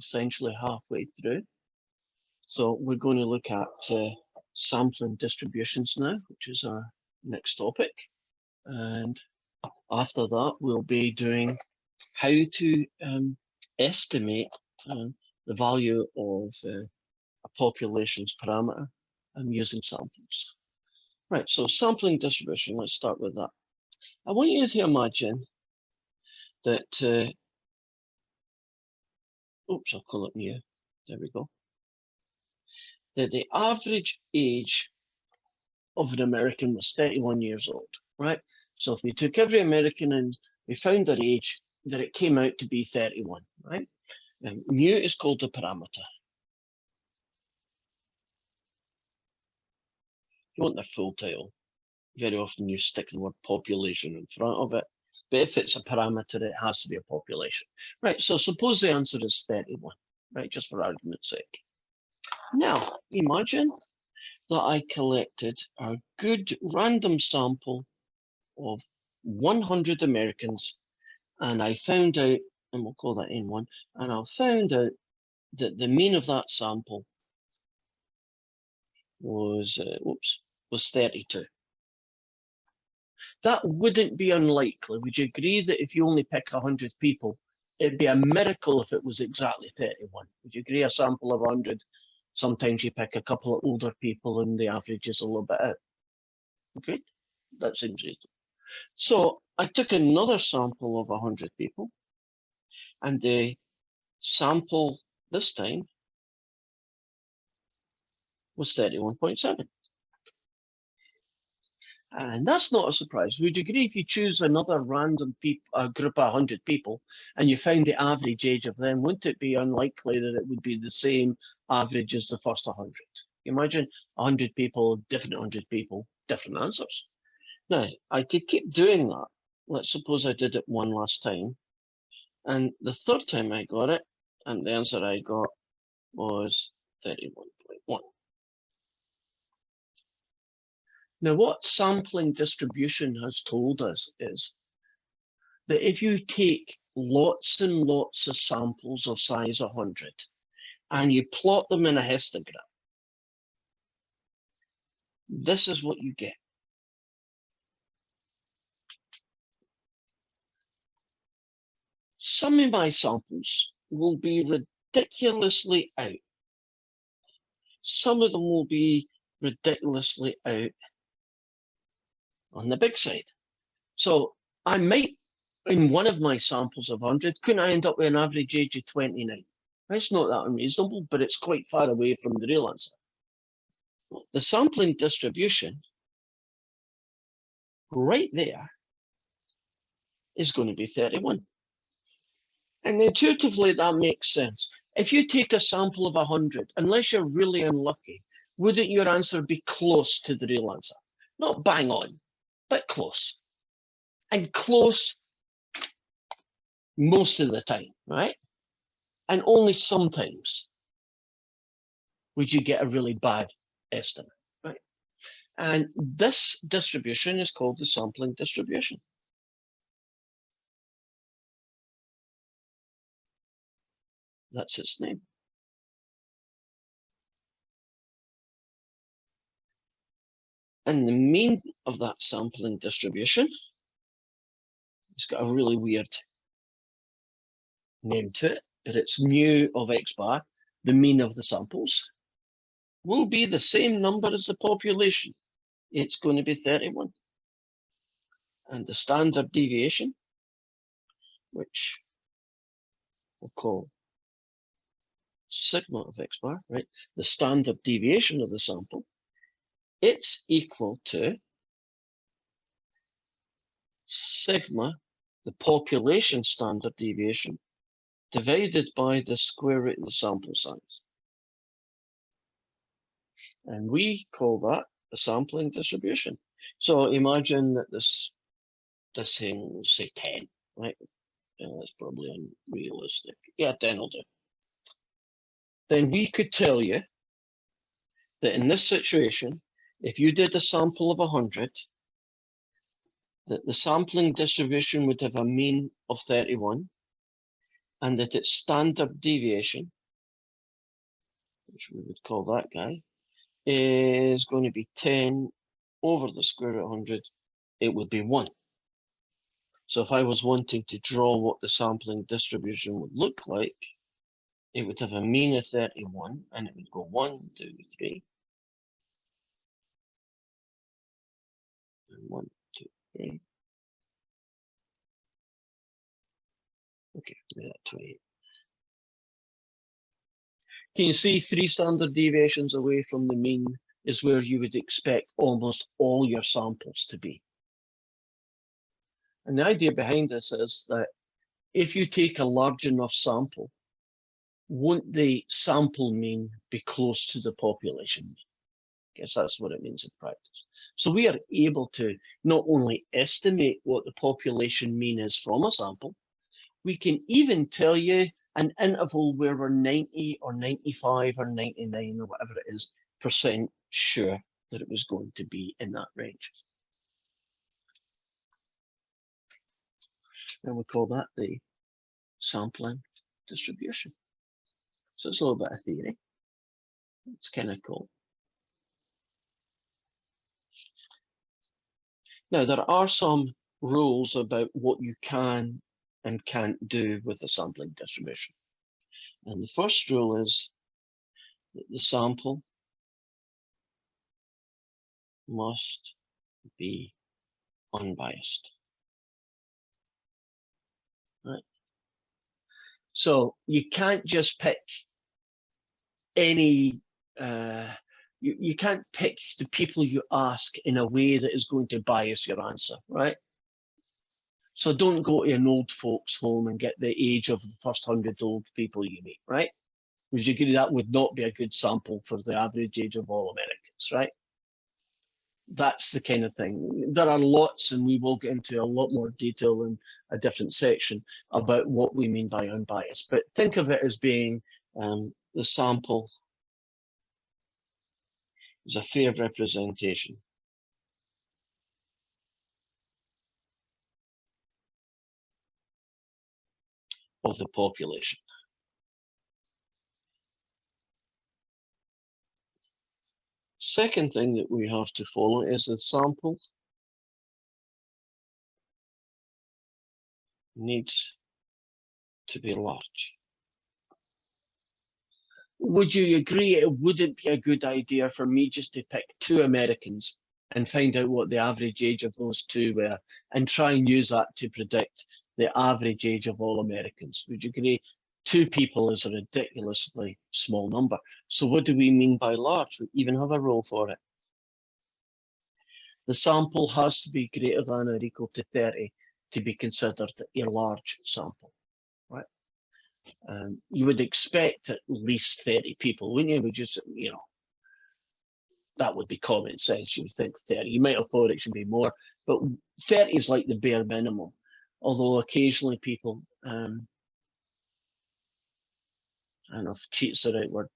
essentially halfway through. So we're going to look at sampling distributions now, which is our next topic. And after that, we'll be doing how to estimate the value of a population's parameter using samples. Right, so sampling distribution, let's start with that. I want you to imagine that, oops, I'll call it new, there we go. That the average age of an American was 31 years old, right? So if we took every American and we found their age, that it came out to be 31, right? Mu is called a parameter. You want the full title. Very often you stick the word population in front of it, but if it's a parameter, it has to be a population. Right, so suppose the answer is 31, right, just for argument's sake. Now, imagine that I collected a good random sample of 100 Americans, and I found out, and we'll call that N1, and I found out that the mean of that sample was, was 32. That wouldn't be unlikely. Would you agree that if you only pick 100 people, it'd be a miracle if it was exactly 31? Would you agree? A sample of 100, sometimes you pick a couple of older people and the average is a little bit out. Okay, that seems reasonable. So I took another sample of 100 people, and the sample this time was 31.7. And that's not a surprise. Would you agree if you choose another random a group of 100 people and you found the average age of them, wouldn't it be unlikely that it would be the same average as the first 100? Imagine 100 people, different 100 people, different answers. Now, I could keep doing that. Let's suppose I did it one last time. And the third time I got it, and the answer I got was 31.1. Now, what sampling distribution has told us is that if you take lots and lots of samples of size 100 and you plot them in a histogram, this is what you get. Some of my samples will be ridiculously out. Some of them will be ridiculously out on the big side. So I might, in one of my samples of 100, couldn't I end up with an average age of 29? It's not that unreasonable, but it's quite far away from the real answer. The sampling distribution right there is going to be 31. And intuitively, that makes sense. If you take a sample of 100, unless you're really unlucky, wouldn't your answer be close to the real answer? Not bang on, but close. And close most of the time, right? And only sometimes would you get a really bad estimate, right? And this distribution is called the sampling distribution. That's its name. And the mean of that sampling distribution, it's got a really weird name to it, but it's mu of x bar, the mean of the samples, will be the same number as the population. It's going to be 31. And the standard deviation, which we'll call sigma of x bar, right? The standard deviation of the sample, it's equal to sigma, the population standard deviation, divided by the square root of the sample size. And we call that the sampling distribution. So imagine that this thing will say 10, right? That's probably unrealistic. Yeah, 10 will do. Then we could tell you that in this situation, if you did a sample of 100, that the sampling distribution would have a mean of 31, and that its standard deviation, which we would call that guy, is going to be 10 over the square root of 100, it would be 1. So if I was wanting to draw what the sampling distribution would look like, it would have a mean of 31, and it would go 1, 2, 3. And 1, 2, 3. Okay, made that 28. Can you see 3 standard deviations away from the mean is where you would expect almost all your samples to be? And the idea behind this is that if you take a large enough sample, won't the sample mean be close to the population mean? I guess that's what it means in practice. So we are able to not only estimate what the population mean is from a sample, we can even tell you an interval where we're 90 or 95 or 99 or whatever it is % sure that it was going to be in that range. And we call that the sampling distribution. So it's a little bit of theory. It's kind of cool. Now, there are some rules about what you can and can't do with the sampling distribution. And the first rule is that the sample must be unbiased. Right? So you can't just pick any, you can't pick the people you ask in a way that is going to bias your answer, right? So don't go to an old folks home and get the age of the first 100 old people you meet, right? Because you agree that would not be a good sample for the average age of all Americans, right? That's the kind of thing. There are lots, and we will get into a lot more detail in a different section about what we mean by unbiased. But think of it as being the sample is a fair representation of the population. Second thing that we have to follow is the sample needs to be large. Would you agree it wouldn't be a good idea for me just to pick 2 Americans and find out what the average age of those 2 were and try and use that to predict the average age of all Americans? Would you agree 2 people is a ridiculously small number? So what do we mean by large? We even have a rule for it. The sample has to be greater than or equal to 30 to be considered a large sample, right? You would expect at least 30 people, wouldn't you? Would just, that would be common sense. You would think 30. You might have thought it should be more, but 30 is like the bare minimum. Although occasionally people, I don't know if cheat's the right word,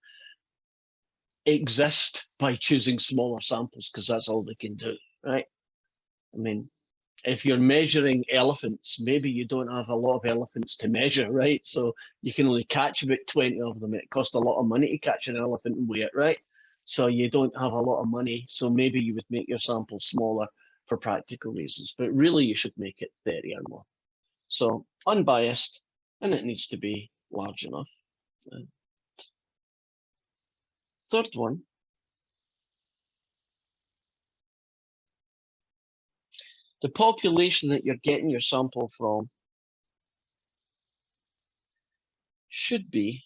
exist by choosing smaller samples because that's all they can do, right? I mean, if you're measuring elephants, maybe you don't have a lot of elephants to measure, right? So you can only catch about 20 of them. It costs a lot of money to catch an elephant and weigh it, right? So you don't have a lot of money. So maybe you would make your sample smaller for practical reasons, but really you should make it 30 or more. So unbiased, and it needs to be large enough. Third one, the population that you're getting your sample from should be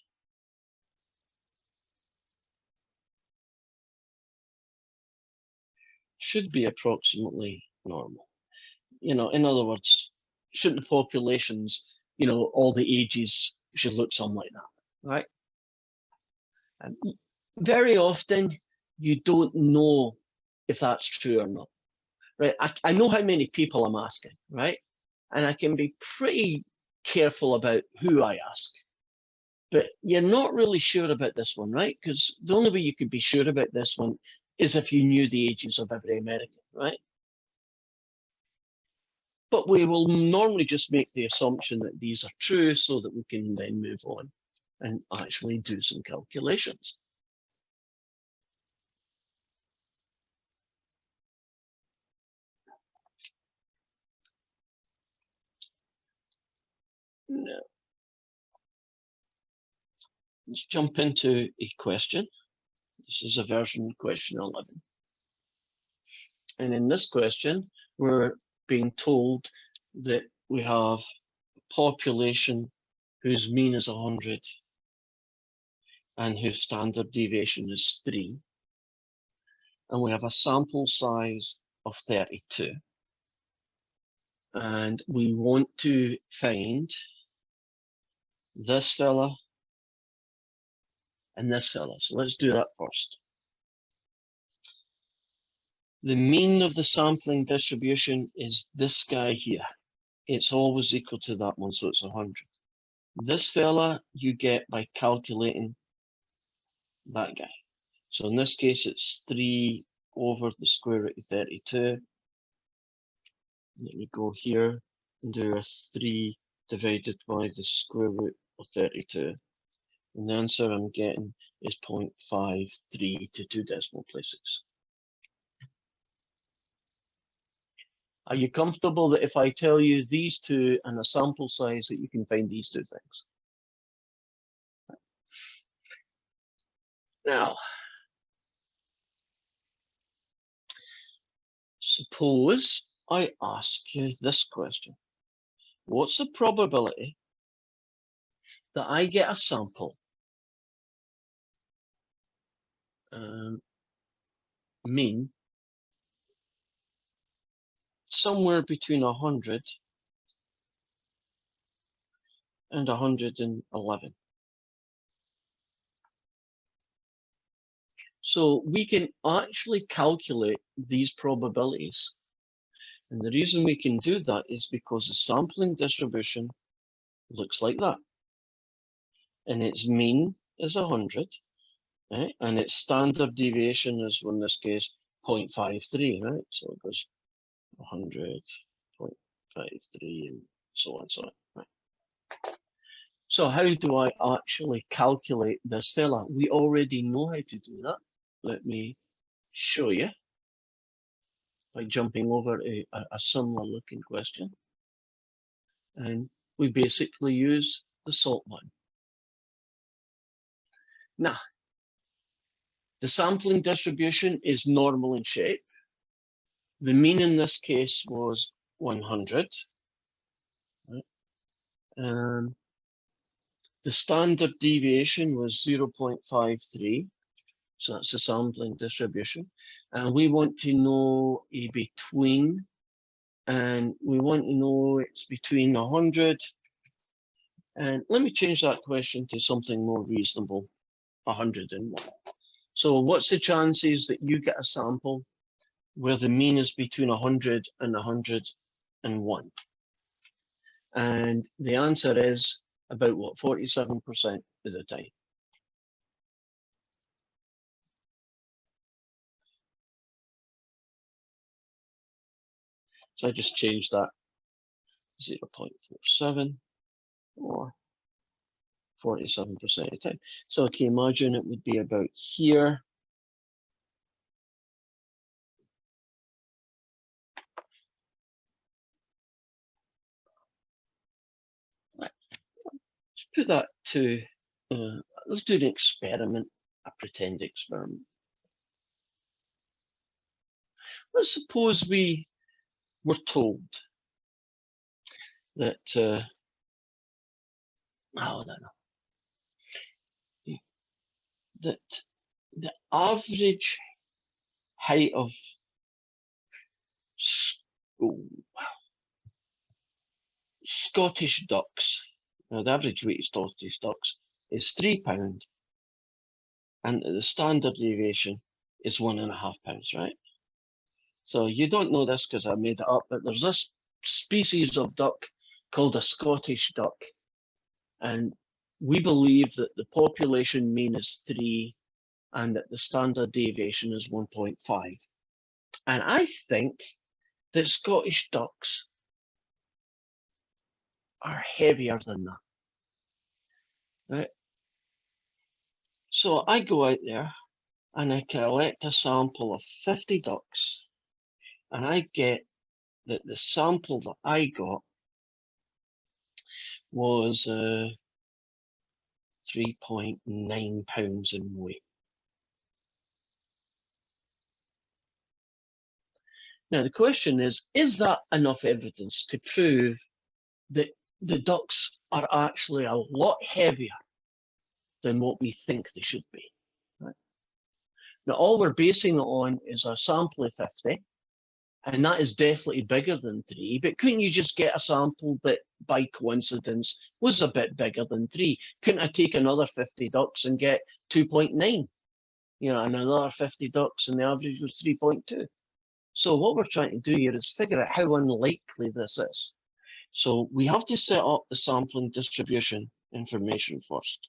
approximately normal. In other words, shouldn't the populations, all the ages should look something like that, right? And very often you don't know if that's true or not, right? I know how many people I'm asking, right? And I can be pretty careful about who I ask. But you're not really sure about this one, right? Because the only way you could be sure about this one is if you knew the ages of every American, right? But we will normally just make the assumption that these are true so that we can then move on and actually do some calculations. Now, let's jump into a question. This is a version question 11. And in this question, we're being told that we have a population whose mean is 100 and whose standard deviation is 3. And we have a sample size of 32. And we want to find this fella and this fella. So let's do that first. The mean of the sampling distribution is this guy here. It's always equal to that one, so it's 100. This fella you get by calculating that guy. So in this case, it's 3 over the square root of 32. Let me go here and do a 3 divided by the square root of 32. And the answer I'm getting is 0.53 to 2 decimal places. Are you comfortable that if I tell you these two and a sample size that you can find these two things? Now, suppose I ask you this question. What's the probability that I get a sample mean somewhere between 100 and 111? So we can actually calculate these probabilities. And the reason we can do that is because the sampling distribution looks like that. And its mean is 100, right? And its standard deviation is, in this case, 0.53, right? So it goes 100, 0.53, and so on, so on, right? So how do I actually calculate this fella? We already know how to do that. Let me show you by jumping over a similar looking question. And we basically use the salt one. Now, the sampling distribution is normal in shape. The mean in this case was 100. Right? The standard deviation was 0.53. So that's the sampling distribution. And we want to know a between, and we want to know it's between 100. And let me change that question to something more reasonable, 101. So what's the chances that you get a sample where the mean is between 100 and 101? And the answer is about what, 47% of the time. So I just changed that 0.47 or 47% of the time. So okay, imagine it would be about here. Let's put that to, let's do an experiment, a pretend experiment. Let's suppose we were told that, I don't know, that the average height of Scottish ducks, now the average weight of Scottish ducks is £3, and the standard deviation is 1.5 pounds, right? So you don't know this because I made it up, but there's this species of duck called a Scottish duck, and we believe that the population mean is 3 and that the standard deviation is 1.5. And I think that Scottish ducks are heavier than that. Right? So I go out there and I collect a sample of 50 ducks, and I get that the sample that I got was 3.9 pounds in weight. Now the question is that enough evidence to prove that the ducks are actually a lot heavier than what we think they should be? Right? Now all we're basing it on is a sample of 50, and that is definitely bigger than 3, but couldn't you just get a sample that by coincidence was a bit bigger than 3? Couldn't I take another 50 ducks and get 2.9? You know, and another 50 ducks and the average was 3.2. So what we're trying to do here is figure out how unlikely this is. So we have to set up the sampling distribution information first.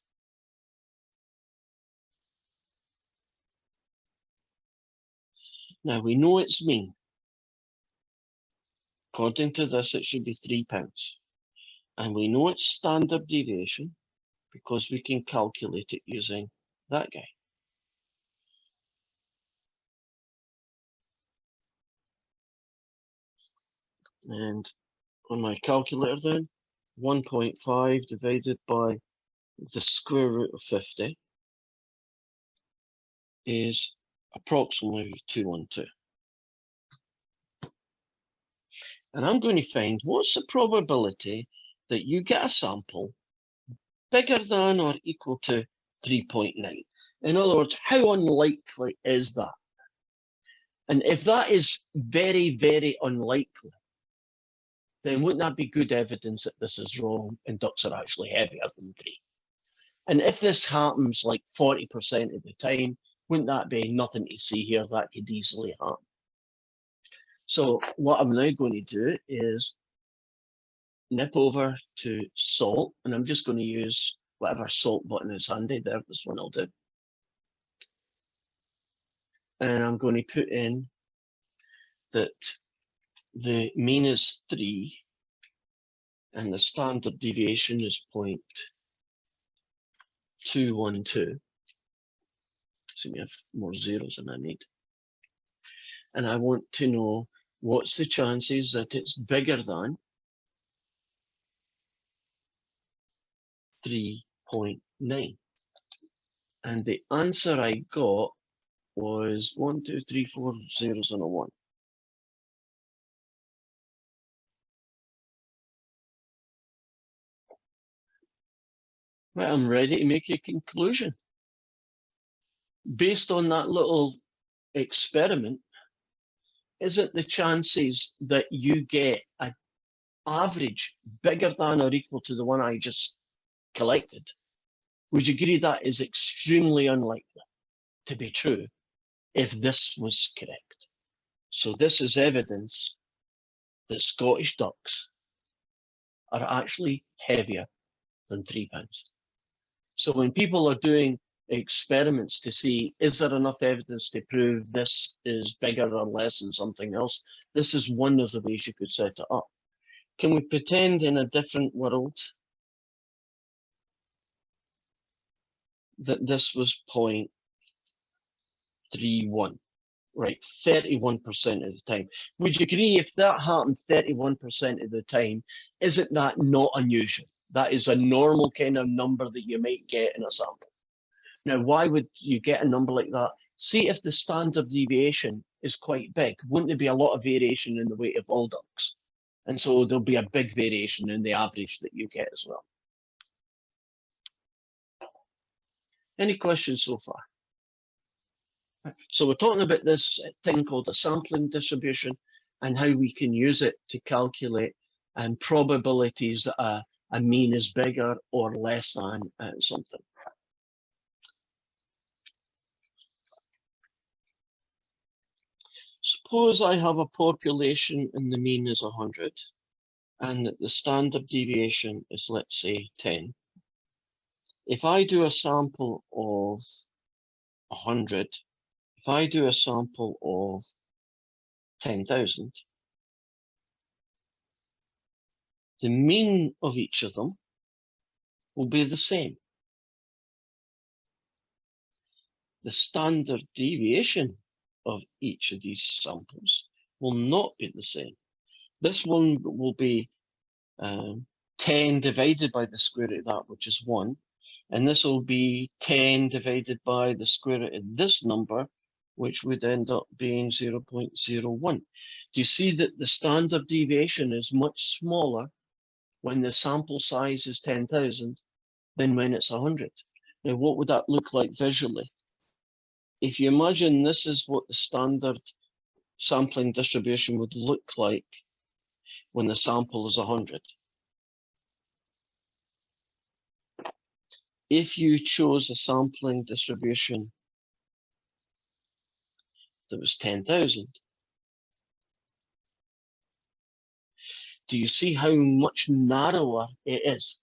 Now we know it's mean. According to this, it should be 3 pounds. And we know it's standard deviation because we can calculate it using that guy. And on my calculator then, 1.5 divided by the square root of 50 is approximately 212. And I'm going to find what's the probability that you get a sample bigger than or equal to 3.9. In other words, how unlikely is that? And if that is very, very unlikely, then wouldn't that be good evidence that this is wrong and ducks are actually heavier than 3? And if this happens like 40% of the time, wouldn't that be nothing to see here? That could easily happen. So what I'm now going to do is nip over to salt, and I'm just going to use whatever salt button is handy there. This one I'll do. And I'm going to put in that the mean is 3 and the standard deviation is 0.212. So we have more zeros than I need. And I want to know what's the chances that it's bigger than 3.9. And the answer I got was 1, 2, 3, 4 zeros and a 1. Right, I'm ready to make a conclusion. Based on that little experiment, isn't the chances that you get an average bigger than or equal to the one I just collected, would you agree that is extremely unlikely to be true if this was correct? So this is evidence that Scottish ducks are actually heavier than 3 pounds. So when people are doing experiments to see, is there enough evidence to prove this is bigger or less than something else, this is one of the ways you could set it up. Can we pretend in a different world that this was 0.31, right, 31% of the time? Would you agree if that happened 31% of the time, isn't that not unusual? That is a normal kind of number that you might get in a sample. Now, why would you get a number like that? See if the standard deviation is quite big. Wouldn't there be a lot of variation in the weight of all ducks? And so there'll be a big variation in the average that you get as well. Any questions so far? So we're talking about this thing called a sampling distribution and how we can use it to calculate probabilities that a mean is bigger or less than something. Suppose I have a population and the mean is 100 and the standard deviation is, let's say, 10. If I do a sample of 100, if I do a sample of 10,000, the mean of each of them will be the same. The standard deviation of each of these samples will not be the same. This one will be 10 divided by the square root of that, which is 1. And this will be 10 divided by the square root of this number, which would end up being 0.01. Do you see that the standard deviation is much smaller when the sample size is 10,000 than when it's 100? Now, what would that look like visually? If you imagine this is what the standard sampling distribution would look like when the sample is 100. If you chose a sampling distribution that was 10,000, do you see how much narrower it is?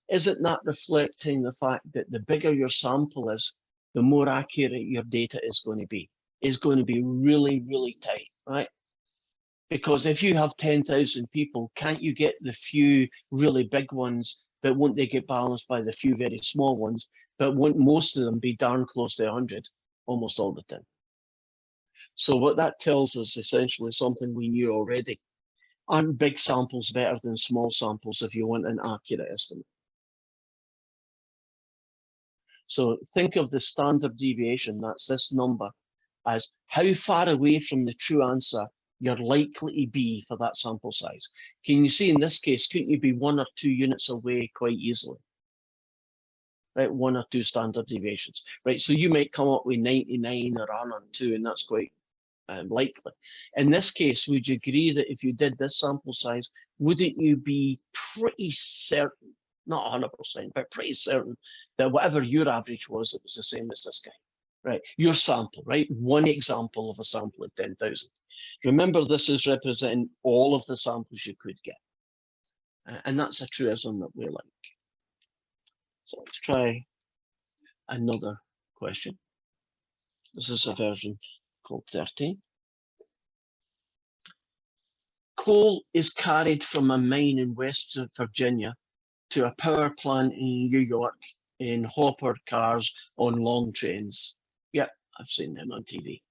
Isn't that reflecting the fact that the bigger your sample is, the more accurate your data is going to be? It's going to be really, really tight, right? Because if you have 10,000 people, can't you get the few really big ones, but won't they get balanced by the few very small ones? But won't most of them be darn close to 100 almost all the time? So what that tells us essentially something we knew already. Aren't big samples better than small samples if you want an accurate estimate? So think of the standard deviation, that's this number, as how far away from the true answer you're likely to be for that sample size. Can you see in this case, couldn't you be 1 or 2 units away quite easily? Right, 1 or 2 standard deviations. Right, so you might come up with 99 or 102, and that's quite likely. In this case, would you agree that if you did this sample size, wouldn't you be pretty certain, not 100%, but pretty certain that whatever your average was, it was the same as this guy? Right, your sample, right? One example of a sample of 10,000. Remember, this is representing all of the samples you could get. And that's a truism that we like. So let's try another question. This is a version called 13. Coal is carried from a mine in West Virginia to a power plant in New York in hopper cars on long trains. Yeah, I've seen them on TV.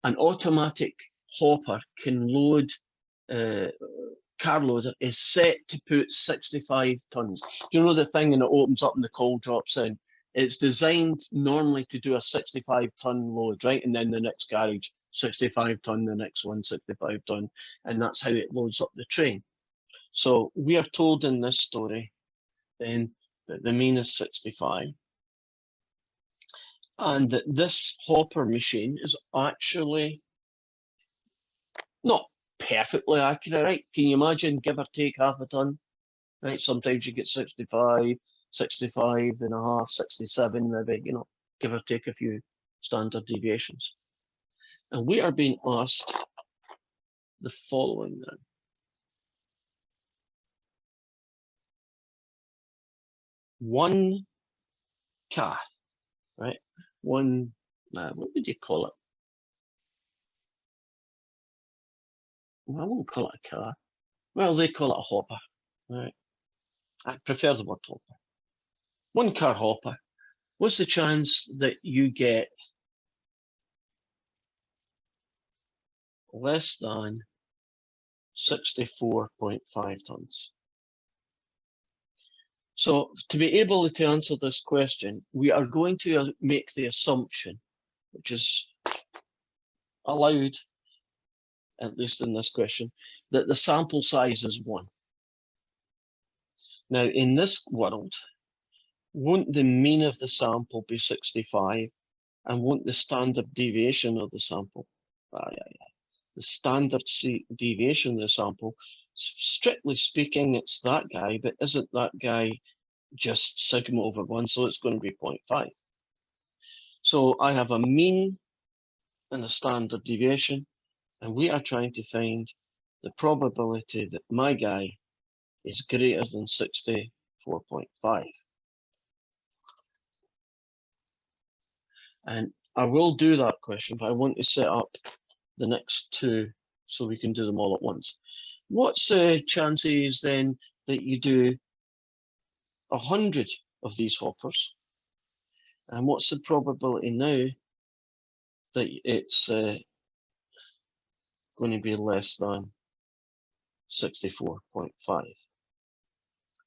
An automatic hopper can load, car loader is set to put 65 tons. Do you know the thing and it opens up and the coal drops in? It's designed normally to do a 65-ton load, right? And then the next garage, 65 ton, the next one, 65 ton. And that's how it loads up the train. So we are told in this story then that the mean is 65. And that this hopper machine is actually not perfectly accurate, right? Can you imagine, give or take half a ton, right? Sometimes you get 65, 65 and a half, 67, maybe, you know, give or take a few standard deviations. And we are being asked the following then. One car, right? One, what would you call it? Well, I won't call it a car. Well, they call it a hopper, right? I prefer the word hopper. One car hopper. What's the chance that you get less than 64.5 tons? So to be able to answer this question, we are going to make the assumption, which is allowed, at least in this question, that the sample size is 1. Now, in this world, won't the mean of the sample be 65? And won't the standard deviation of the sample, the standard deviation of the sample, strictly speaking, it's that guy, but isn't that guy just sigma over 1? So it's going to be 0.5. So I have a mean and a standard deviation, and we are trying to find the probability that my guy is greater than 64.5. And I will do that question, but I want to set up the next 2 so we can do them all at once. What's the chances then that you do 100 of these hoppers. And what's the probability now that it's going to be less than 64.5?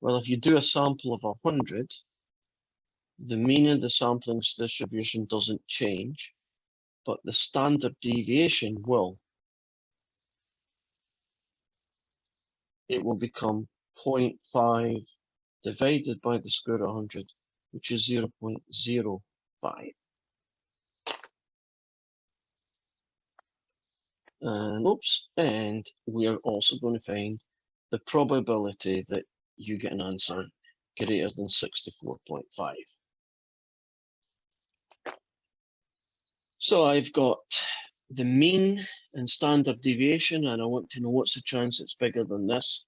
Well, if you do a sample of 100, the mean of the sampling distribution doesn't change, but the standard deviation will. It will become 0.5 divided by the square root of 100, which is 0.05. And oops, and we are also going to find the probability that you get an answer greater than 64.5. So I've got the mean and standard deviation, and I want to know what's the chance it's bigger than this,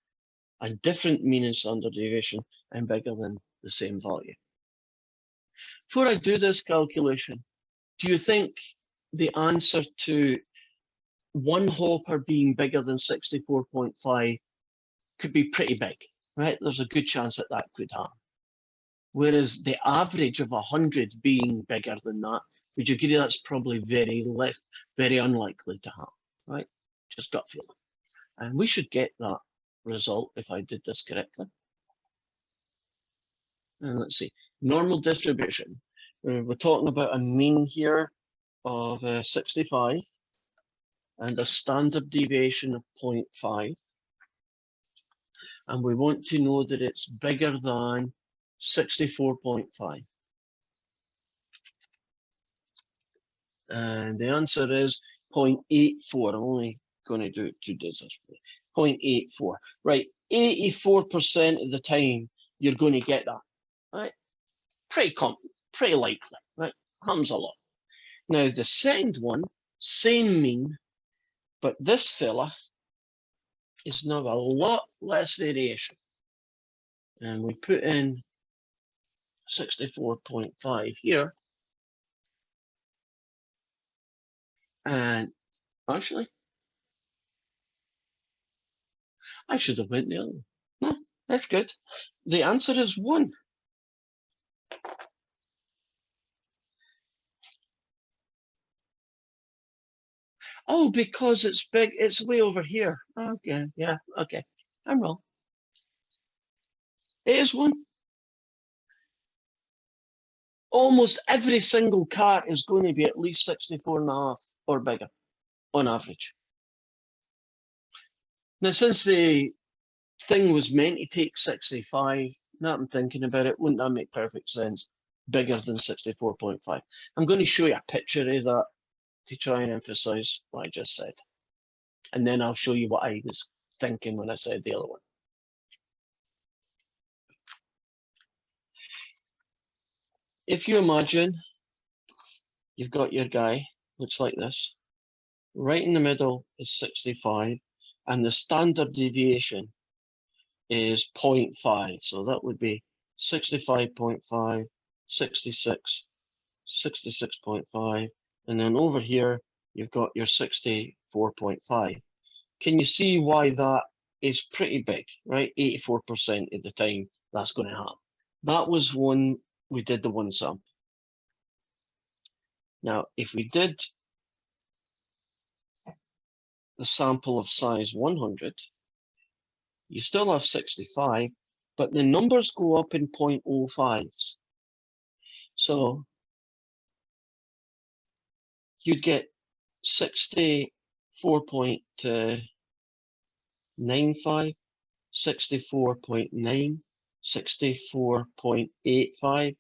and different mean and standard deviation and bigger than the same value. Before I do this calculation, do you think the answer to one hopper being bigger than 64.5 could be pretty big, right? There's a good chance that that could happen. Whereas the average of 100 being bigger than that, would you agree that's probably very unlikely to happen, right? Just gut feeling. And we should get that result if I did this correctly. And let's see, normal distribution. We're talking about a mean here of 65 and a standard deviation of 0.5. And we want to know that it's bigger than 64.5. And the answer is 0.84. I'm only going to do it 2 digits. 0.84. Right, 84% of the time you're going to get that. Right, pretty likely. Right, happens a lot. Now the second one, same mean, but this fella is now a lot less variation. And we put in 64.5 here. And actually, I should have went the other way. No, that's good. The answer is 1. Oh, because it's big, it's way over here. Okay, yeah, okay. I'm wrong. It is 1. Almost every single car is going to be at least 64.5 or bigger on average. Now, since the thing was meant to take 65, now I'm thinking about it, wouldn't that make perfect sense? Bigger than 64.5. I'm going to show you a picture of that to try and emphasize what I just said. And then I'll show you what I was thinking when I said the other one. If you imagine you've got your guy, looks like this. Right in the middle is 65, and the standard deviation is 0.5. So that would be 65.5, 66, 66.5, and then over here, you've got your 64.5. Can you see why that is pretty big, right? 84% of the time that's going to happen. That was when we did the one sample. Now, if we did the sample of size 100, you still have 65, but the numbers go up in 0.05s. So you'd get 64.95, 64.9, 64.85.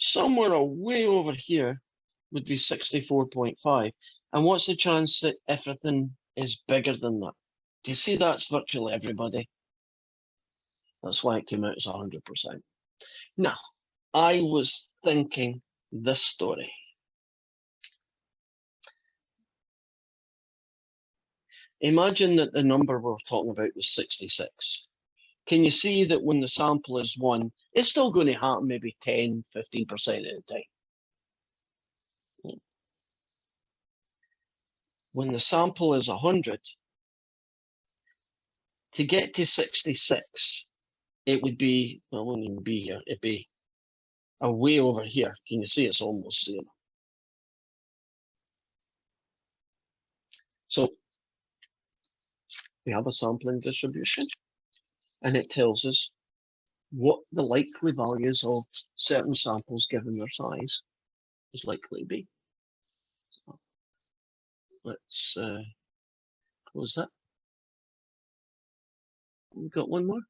Somewhere way over here would be 64.5. And what's the chance that everything is bigger than that? Do you see that's virtually everybody? That's why it came out as 100%. Now, I was thinking this story. Imagine that the number we're talking about was 66. Can you see that when the sample is 1, it's still going to happen maybe 10, 15% of the time? When the sample is 100, To get to 66, it would be, well, it wouldn't even be here, it'd be way over here. Can you see it's almost zero? So we have a sampling distribution, and it tells us what the likely values of certain samples given their size is likely to be. So let's close that. We've got one more.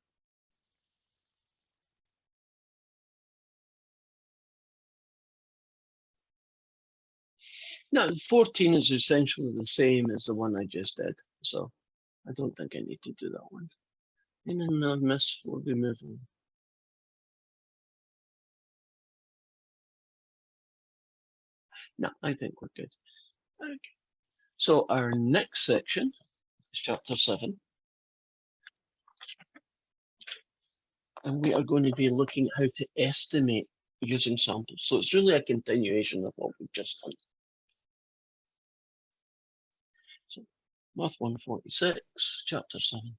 Now, 14 is essentially the same as the one I just did, so I don't think I need to do that one. And then I've missed 4, we move on. No, I think we're good. Okay. So our next section is chapter 7. And we are going to be looking at how to estimate using samples. So it's really a continuation of what we've just done. So Math 146, chapter 7.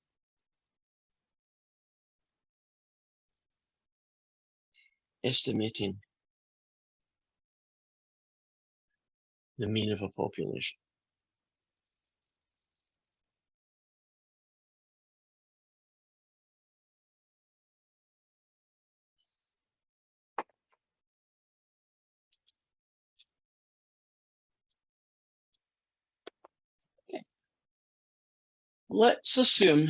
Estimating the mean of a population. Okay. Let's assume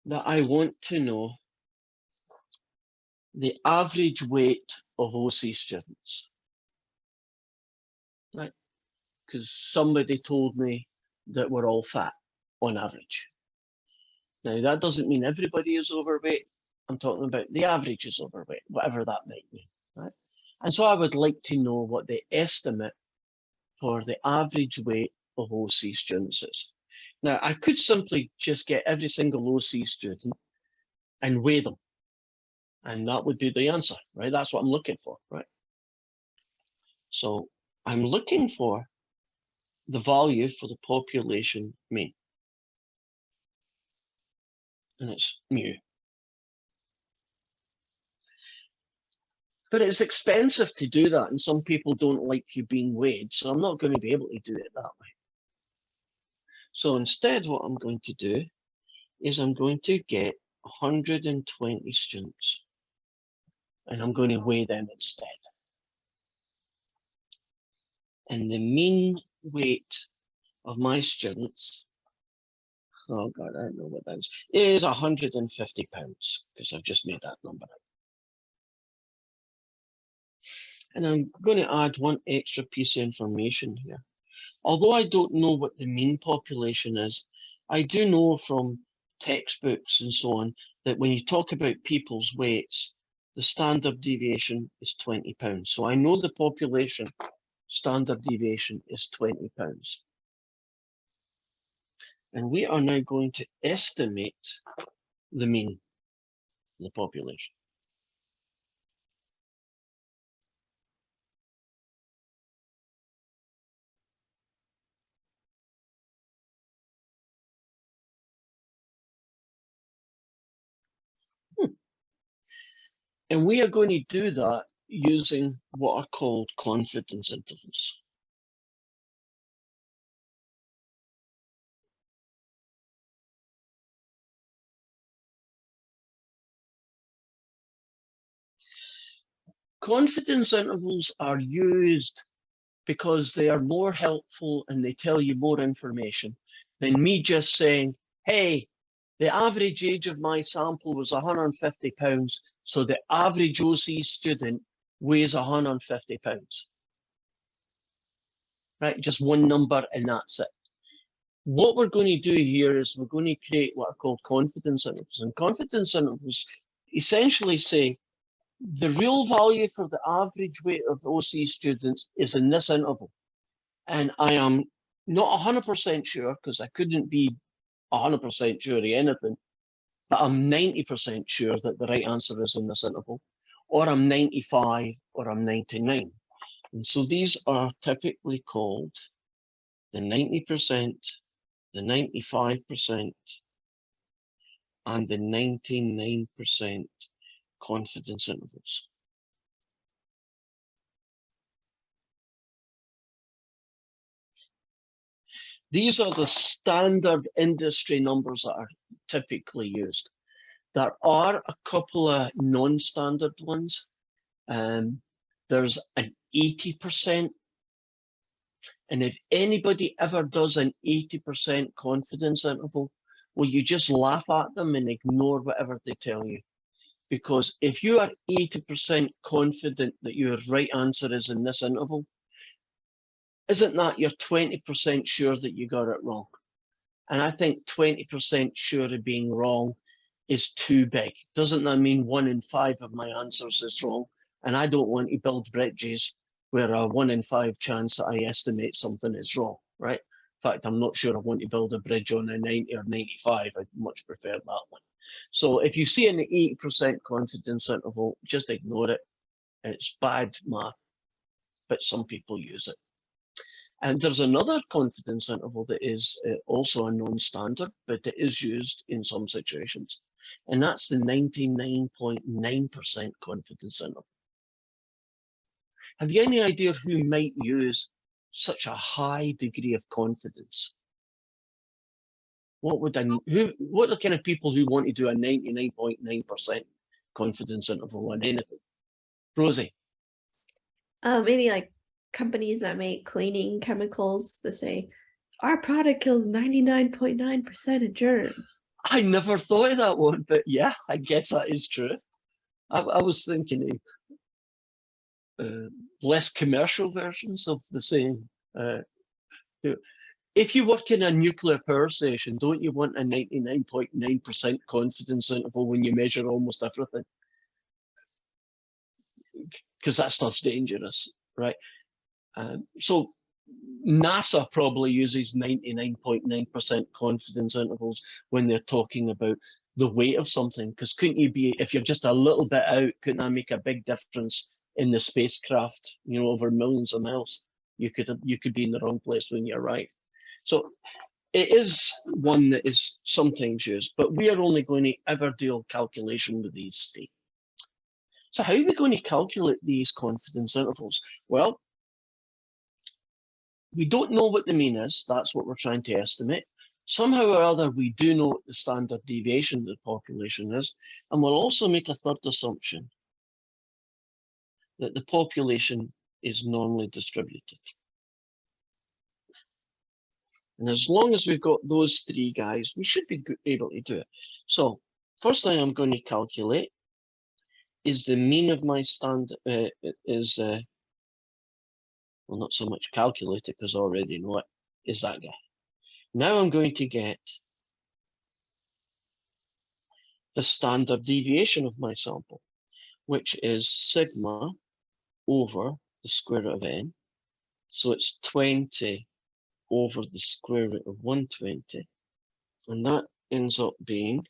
that I want to know the average weight of OC students, right? Because somebody told me that we're all fat on average. Now, that doesn't mean everybody is overweight. I'm talking about the average is overweight, whatever that might mean, right? And so I would like to know what the estimate for the average weight of OC students is. Now, I could simply just get every single OC student and weigh them. And that would be the answer, right? That's what I'm looking for, right? So I'm looking for the value for the population mean. And it's mu. But it's expensive to do that, and some people don't like you being weighed, so I'm not going to be able to do it that way. So instead, what I'm going to do is I'm going to get 120 students, and I'm going to weigh them instead. And the mean weight of my students, oh God, I don't know what that is 150 pounds, because I've just made that number up. And I'm going to add one extra piece of information here. Although I don't know what the mean population is, I do know from textbooks and so on that when you talk about people's weights, the standard deviation is 20 pounds. So I know the population standard deviation is 20 pounds. And we are now going to estimate the mean of the population. And we are going to do that using what are called confidence intervals. Confidence intervals are used because they are more helpful and they tell you more information than me just saying, hey, the average age of my sample was 150 pounds, so the average OC student weighs 150 pounds. Right, just one number and that's it. What we're going to do here is we're going to create what are called confidence intervals. And confidence intervals essentially say the real value for the average weight of OC students is in this interval. And I am not 100% sure, because I couldn't be 100% sure of anything, but I'm 90% sure that the right answer is in this interval, or I'm 95, or I'm 99. And so these are typically called the 90%, the 95%, and the 99% confidence intervals. These are the standard industry numbers that are typically used. There are a couple of non-standard ones. There's an 80%. And if anybody ever does an 80% confidence interval, well, you just laugh at them and ignore whatever they tell you. Because if you are 80% confident that your right answer is in this interval, isn't that you're 20% sure that you got it wrong? And I think 20% sure of being wrong is too big. Doesn't that mean 1 in 5 of my answers is wrong? And I don't want to build bridges where a 1 in 5 chance that I estimate something is wrong, right? In fact, I'm not sure I want to build a bridge on a 90 or 95. I'd much prefer that one. So if you see an 80% confidence interval, just ignore it. It's bad math, but some people use it. And there's another confidence interval that is also a non-standard, but it is used in some situations. And that's the 99.9% confidence interval. Have you any idea who might use such a high degree of confidence? What are the kind of people who want to do a 99.9% confidence interval on anything? Rosie? Maybe like companies that make cleaning chemicals that say, our product kills 99.9% of germs. I never thought of that one, but yeah, I guess that is true. I was thinking less commercial versions of the same. If you work in a nuclear power station, don't you want a 99.9% confidence interval when you measure almost everything? Because that stuff's dangerous, right? So NASA probably uses 99.9% confidence intervals when they're talking about the weight of something, because couldn't you be, if you're just a little bit out, couldn't that make a big difference in the spacecraft, you know, over millions of miles? You could be in the wrong place when you arrive. So it is one that is sometimes used, but we are only going to ever deal calculation with these three. So how are we going to calculate these confidence intervals? Well, we don't know what the mean is. That's what we're trying to estimate. Somehow or other, we do know what the standard deviation of the population is. And we'll also make a third assumption, that the population is normally distributed. And as long as we've got those three guys, we should be able to do it. So first thing I'm going to calculate is the mean of my standard, well, not so much calculate it because I already know it, is that guy. Now I'm going to get the standard deviation of my sample, which is sigma over the square root of n. So it's 20 over the square root of 120. And that ends up being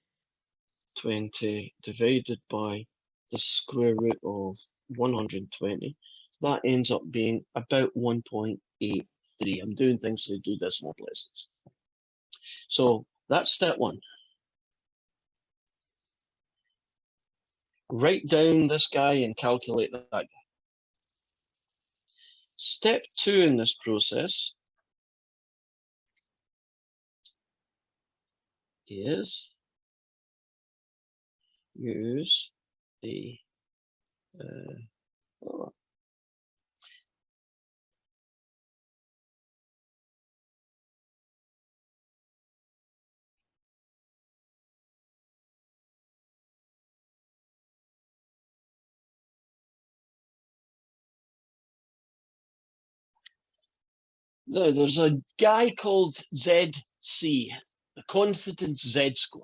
20 divided by the square root of 120. That ends up being about 1.83. I'm doing things to do decimal places. So that's step one. Write down this guy and calculate that guy. Step two in this process is use the now there's a guy called ZC, the confidence Z-score,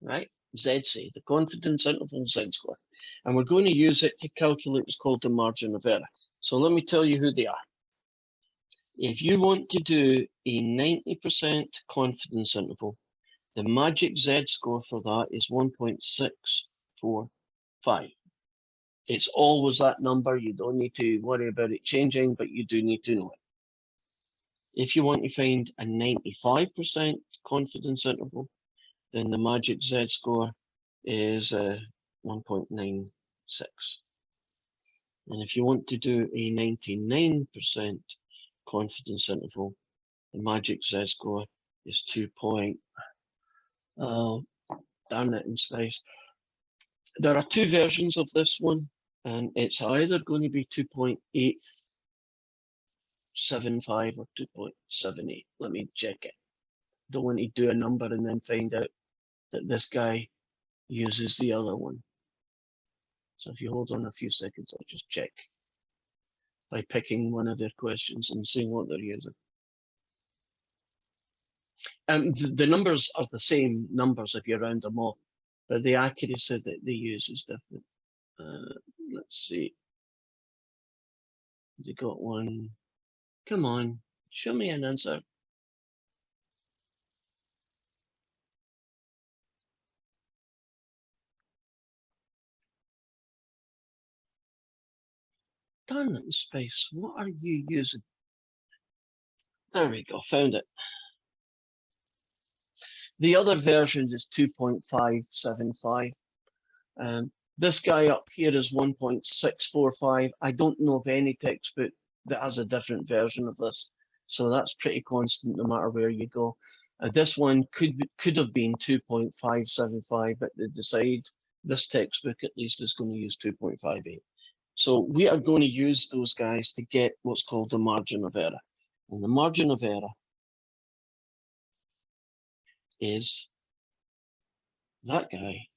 right? ZC, the confidence interval Z-score. And we're going to use it to calculate what's called the margin of error. So let me tell you who they are. If you want to do a 90% confidence interval, the magic Z-score for that is 1.645. It's always that number. You don't need to worry about it changing, but you do need to know it. If you want to find a 95% confidence interval, then the magic z-score is 1.96. And if you want to do a 99% confidence interval, the magic z-score is 2. Darn it in space. There are two versions of this one, and it's either going to be 2.875 or 2.78. Let me check it. Don't want to do a number and then find out that this guy uses the other one. So if you hold on a few seconds, I'll just check by picking one of their questions and seeing what they're using. The numbers are the same numbers if you round them off, but the accuracy that they use is different. Let's see. They got one. Come on, show me an answer. Darn it in space. What are you using? There we go, found it. The other version is 2.575. This guy up here is 1.645. I don't know of any textbook that has a different version of this. So that's pretty constant no matter where you go. This one could have been 2.575, but they decide this textbook at least is going to use 2.58. So we are going to use those guys to get what's called the margin of error. And the margin of error is that guy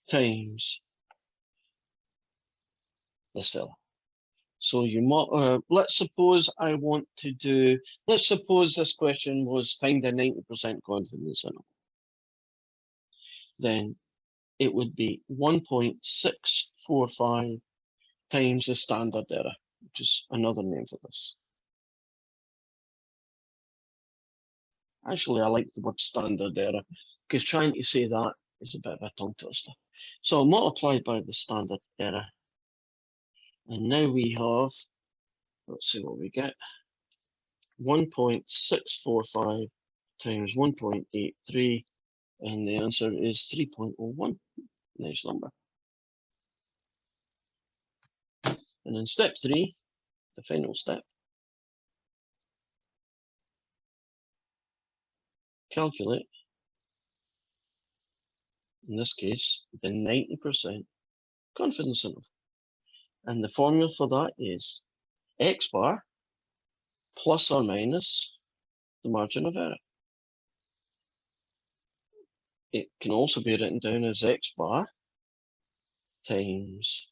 times this fella. So you let's suppose I want to do, let's suppose this question was find a 90% confidence interval. Then it would be 1.645 times the standard error, which is another name for this. Actually, I like the word standard error because trying to say that is a bit of a tongue twister. So multiplied by the standard error. And now we have, let's see what we get. 1.645 times 1.83, and the answer is 3.01. Nice number. And in step 3, the final step, calculate, in this case, the 90% confidence interval. And the formula for that is X bar plus or minus the margin of error. It can also be written down as X bar times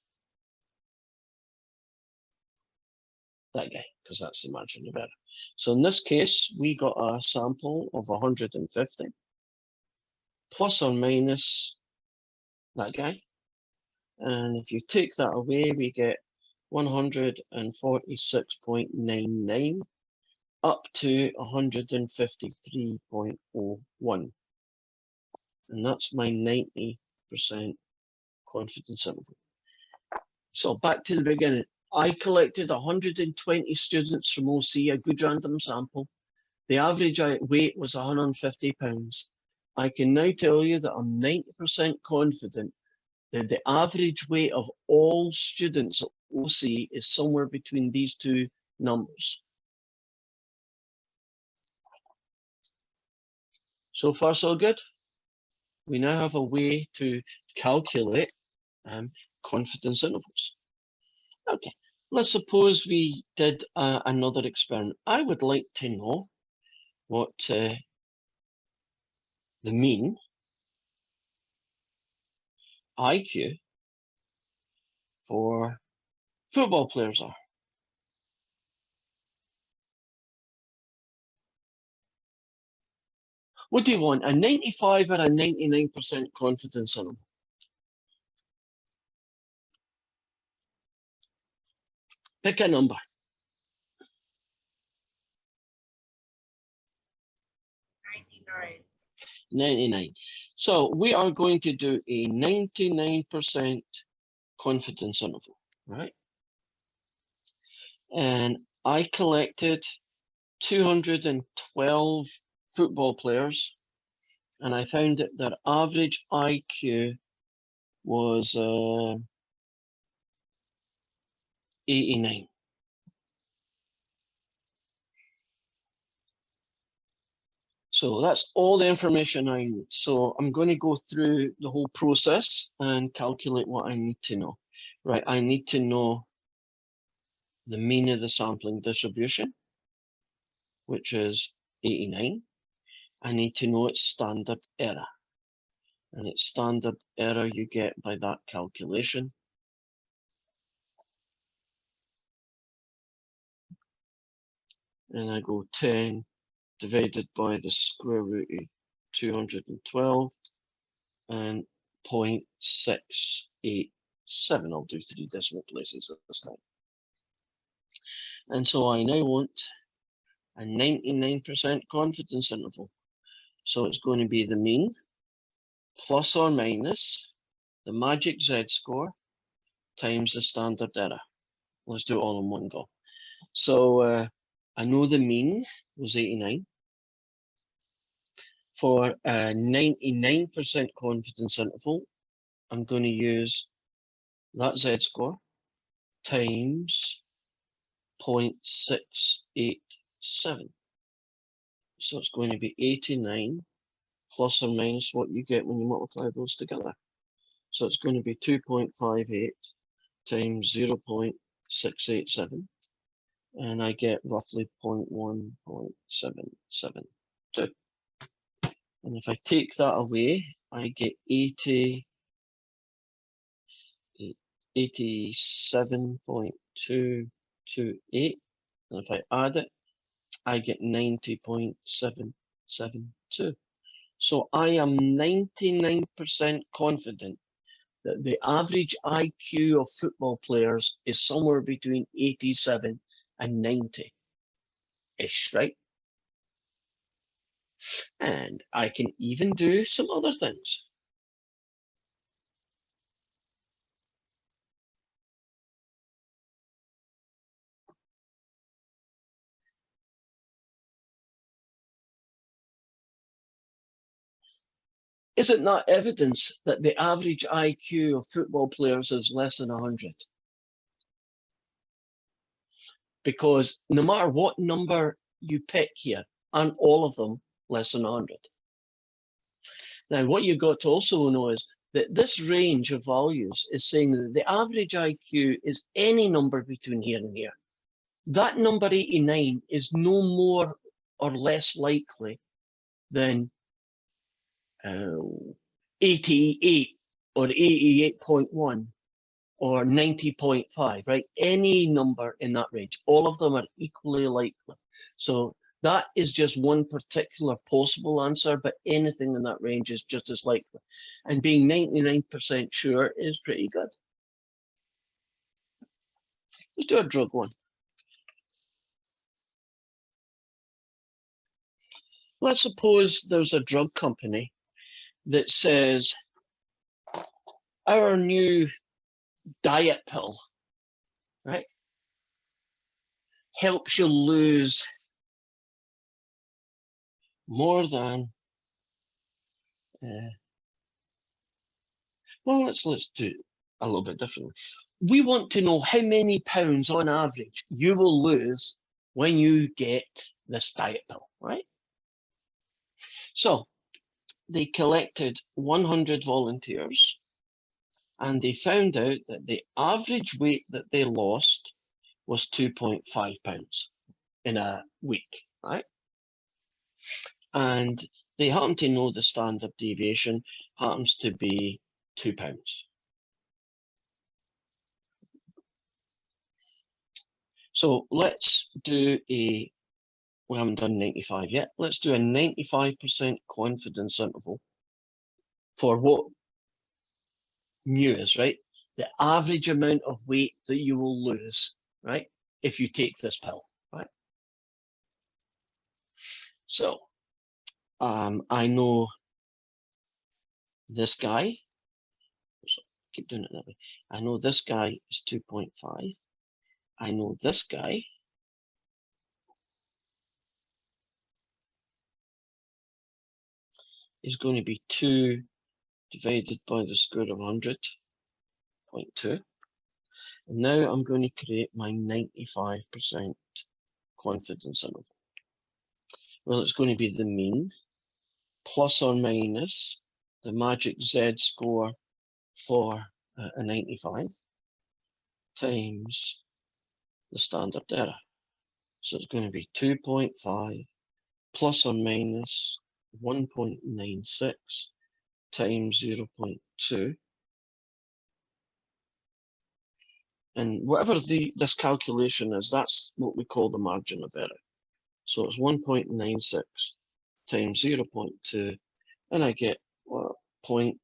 that guy, because that's the margin of error. So in this case, we got a sample of 150 plus or minus that guy. And if you take that away, we get 146.99 up to 153.01. And that's my 90% confidence interval. So back to the beginning. I collected 120 students from OC, a good random sample. The average weight was 150 pounds. I can now tell you that I'm 90% confident that the average weight of all students at OC is somewhere between these two numbers. So far, so good. We now have a way to calculate confidence intervals. Okay, let's suppose we did another experiment. I would like to know what the mean IQ for football players are. What do you want, a 95 or a 99% confidence interval? Pick a number. 99. So we are going to do a 99% confidence interval, right? And I collected 212 football players and I found that their average IQ was 89. So that's all the information I need. So I'm going to go through the whole process and calculate what I need to know. Right, I need to know the mean of the sampling distribution, which is 89. I need to know its standard error. And its standard error you get by that calculation. And I go 10 divided by the square root of 212 and 0.687. I'll do 3 decimal places at this time. And so I now want a 99% confidence interval. So it's going to be the mean plus or minus the magic z-score times the standard error. Let's do it all in one go. So I know the mean was 89. For a 99% confidence interval, I'm going to use that z-score times 0.687. So it's going to be 89 plus or minus what you get when you multiply those together. So it's going to be 2.58 times 0.687, and I get roughly 0.1.772. And if I take that away, I get 87.228. And if I add it, I get 90.772. So I am 99% confident that the average IQ of football players is somewhere between 87 and 90-ish, right? And I can even do some other things. Is it not evidence that the average IQ of football players is less than 100? Because no matter what number you pick here, aren't all of them less than 100? Now, what you've got to also know is that this range of values is saying that the average IQ is any number between here and here. That number 89 is no more or less likely than 88 or 88.1 or 90.5, right? Any number in that range, all of them are equally likely. So that is just one particular possible answer, but anything in that range is just as likely. And being 99% sure is pretty good. Let's do a drug one. Let's suppose there's a drug company that says our new diet pill, right, helps you lose more than, well, let's do it a little bit differently. We want to know how many pounds on average you will lose when you get this diet pill, right? So they collected 100 volunteers and they found out that the average weight that they lost was 2.5 pounds in a week, right? And they happen to know the standard deviation happens to be 2 pounds. So let's do we haven't done 95 yet. Let's do a 95% confidence interval for what mu is, right? The average amount of weight that you will lose, right? If you take this pill, right? So I know this guy, so keep doing it that way. I know this guy is 2.5. I know this guy is going to be 2 divided by the square root of 100.2. And now I'm going to create my 95% confidence interval. Well, it's going to be the mean plus or minus the magic Z score for a 95 times the standard error. So it's going to be 2.5 plus or minus 1.96 times 0.2. And whatever this calculation is, that's what we call the margin of error. So it's 1.96 times 0.2, and I get 0.392.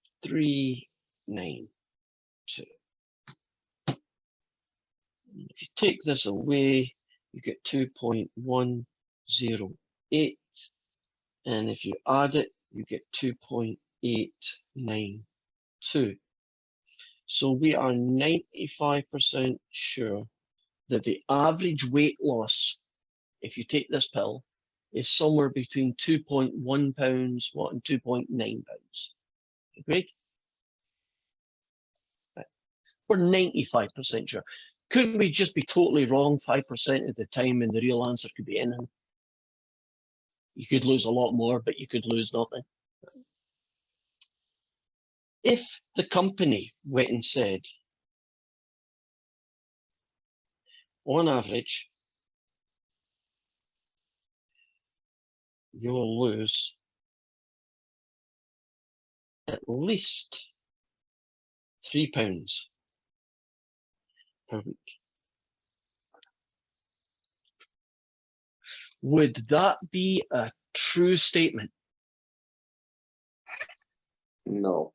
If you take this away, you get 2.108, and if you add it, you get 2.892. So we are 95% sure that the average weight loss, if you take this pill, is somewhere between 2.1 pounds and 2.9 pounds. Agreed? Right. We're 95% sure. Couldn't we just be totally wrong 5% of the time and the real answer could be anything? You could lose a lot more, but you could lose nothing. If the company went and said, on average, you will lose at least £3 per week, would that be a true statement? No.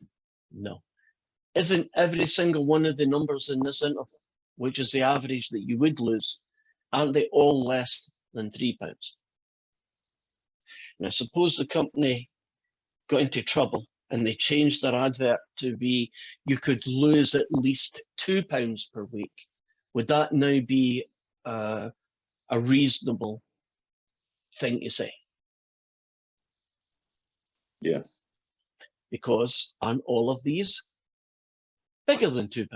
No. Isn't every single one of the numbers in this interval, which is the average that you would lose, aren't they all less than £3? Now, suppose the company got into trouble and they changed their advert to be, you could lose at least £2 per week. Would that now be a reasonable thing to say? Yes. Because aren't all of these bigger than £2?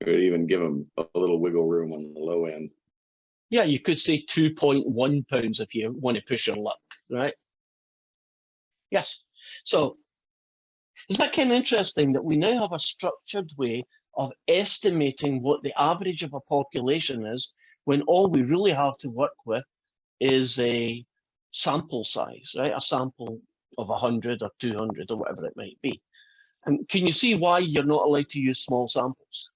It would even give them a little wiggle room on the low end. Yeah, you could say £2.1 if you want to push your luck, right? Yes. So isn't that kind of interesting that we now have a structured way of estimating what the average of a population is when all we really have to work with is a sample size, right? A sample of 100 or 200 or whatever it might be. And can you see why you're not allowed to use small samples?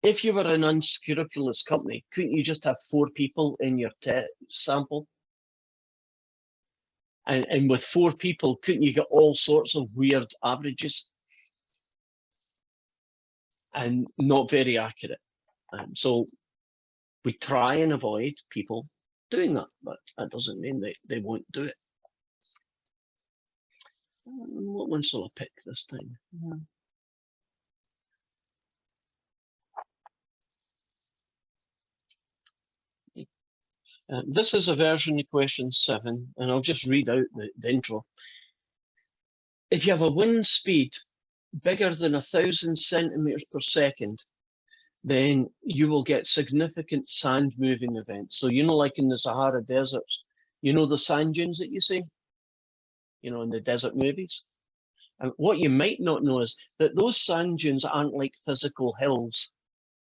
If you were an unscrupulous company, couldn't you just have 4 people in your sample? And with 4 people, couldn't you get all sorts of weird averages? And not very accurate. So we try and avoid people doing that, but that doesn't mean they won't do it. What one shall I pick this time? This is a version of question 7, and I'll just read out the intro. If you have a wind speed bigger than 1,000 centimeters per second, then you will get significant sand moving events. So, you know, like in the Sahara deserts, you know the sand dunes that you see, you know, in the desert movies? And what you might not know is that those sand dunes aren't like physical hills.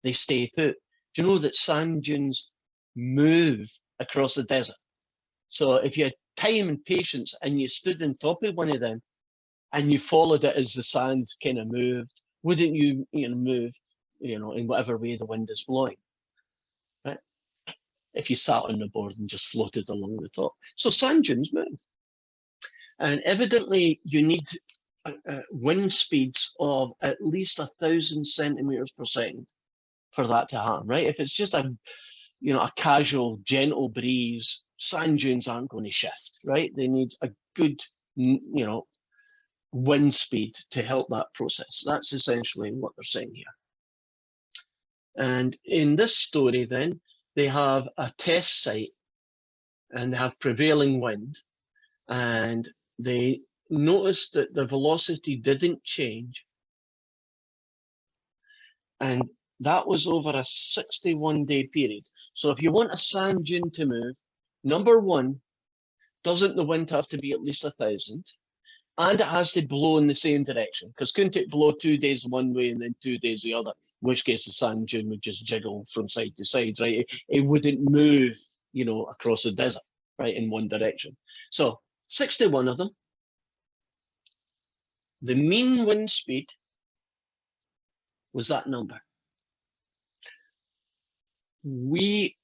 They stay put. Do you know that sand dunes move across the desert? So if you had time and patience and you stood on top of one of them and you followed it as the sand kind of moved, wouldn't you, move, in whatever way the wind is blowing, right? If you sat on the board and just floated along the top. So sand dunes move. And evidently you need wind speeds of at least 1,000 centimeters per second for that to happen, right? If it's just a casual, gentle breeze, sand dunes aren't going to shift, right? They need a good, wind speed to help that process. That's essentially what they're saying here. And in this story, then, they have a test site and they have prevailing wind, and they notice that the velocity didn't change. And that was over a 61-day period. So if you want a sand dune to move, number one, doesn't the wind have to be at least 1,000? And it has to blow in the same direction, because couldn't it blow 2 days one way and then 2 days the other? In which case the sand dune would just jiggle from side to side, right? It wouldn't move, you know, across the desert, right, in one direction. So 61 of them. The mean wind speed was that number. We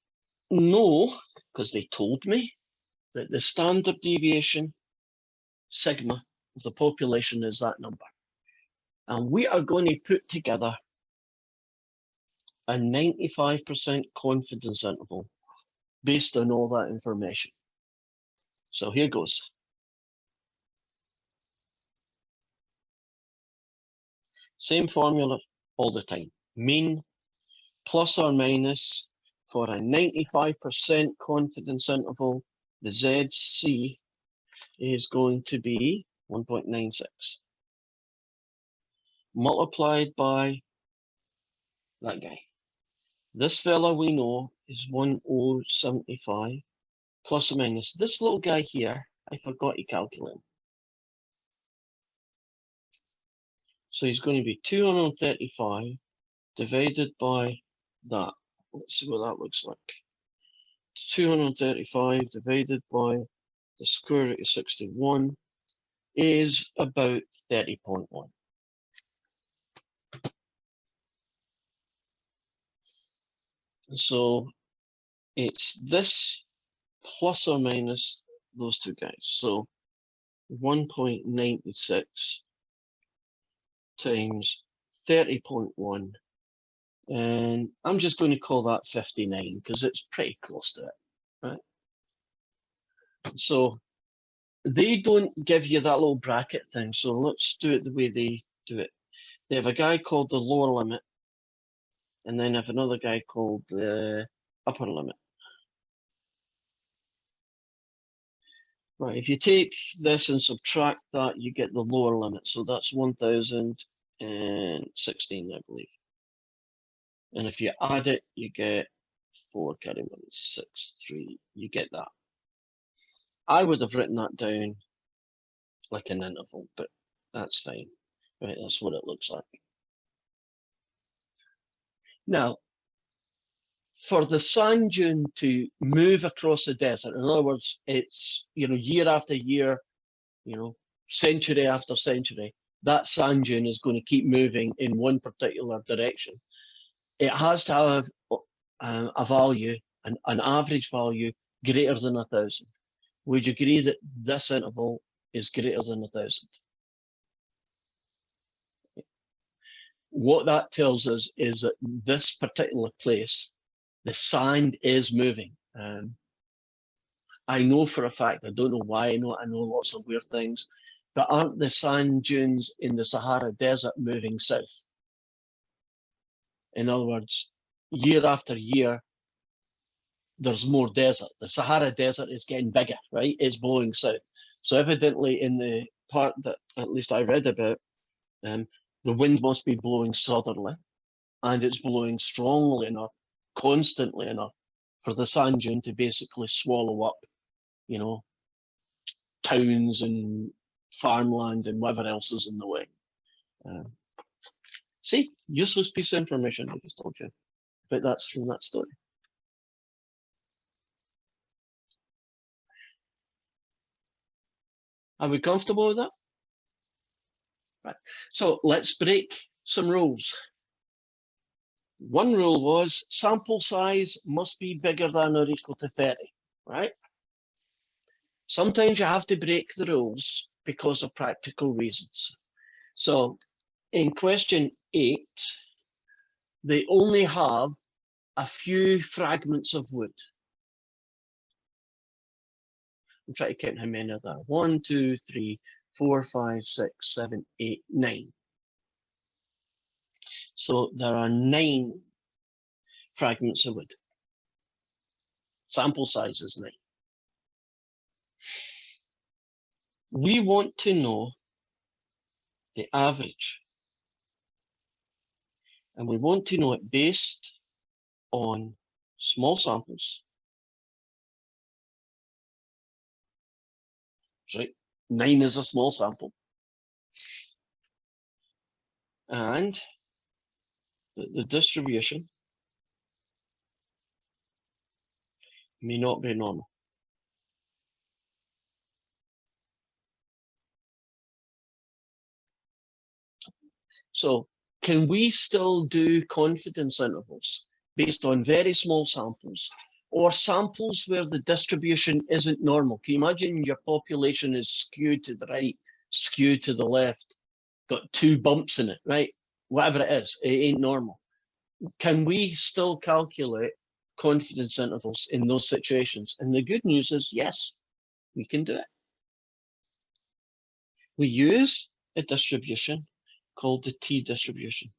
know, because they told me, that the standard deviation, sigma, of the population is that number. And we are going to put together a 95% confidence interval based on all that information. So here goes. Same formula all the time. Mean plus or minus for a 95% confidence interval, the ZC is going to be 1.96. Multiplied by that guy. This fella we know is 1075 plus or minus. This little guy here, I forgot to calculate. So he's going to be 235 divided by that. Let's see what that looks like. 235 divided by the square root of 61 is about 30.1. So it's this plus or minus those two guys. So 1.96 times 30.1. And I'm just going to call that 59 because it's pretty close to it, right? So they don't give you that little bracket thing. So let's do it the way they do it. They have a guy called the lower limit, and then have another guy called the upper limit. Right, if you take this and subtract that, you get the lower limit. So that's 1016, I believe. And if you add it, you get 4 carry 1, 6, 3. You get that. I would have written that down like an interval, but that's fine. Right, that's what it looks like. Now, for the sand dune to move across the desert, in other words, it's, you know, year after year, you know, century after century, that sand dune is going to keep moving in one particular direction. It has to have a value, an average value greater than 1,000. Would you agree that this interval is greater than 1,000? What that tells us is that this particular place, the sand is moving. I know for a fact, I don't know why I know lots of weird things, but aren't the sand dunes in the Sahara Desert moving south? In other words, year after year, there's more desert. The Sahara Desert is getting bigger, right? It's blowing south. So evidently in the part that at least I read about, the wind must be blowing southerly, and it's blowing strongly enough, constantly enough, for the sand dune to basically swallow up, you know, towns and farmland and whatever else is in the way. See, useless piece of information I just told you, but that's from that story. Are we comfortable with that? Right. So let's break some rules. One rule was sample size must be bigger than or equal to 30, right? Sometimes you have to break the rules because of practical reasons. So in question 8, they only have a few fragments of wood. I'm trying to count how many are there. 1, 2, 3, 4, 5, 6, 7, 8, 9. So there are 9 fragments of wood. Sample size is 9. We want to know the average. And we want to know it based on small samples. Right? 9 is a small sample. And the distribution may not be normal. So can we still do confidence intervals based on very small samples or samples where the distribution isn't normal? Can you imagine your population is skewed to the right, skewed to the left, got 2 bumps in it, right? Whatever it is, it ain't normal. Can we still calculate confidence intervals in those situations? And the good news is, yes, we can do it. We use a distribution called the t-distribution.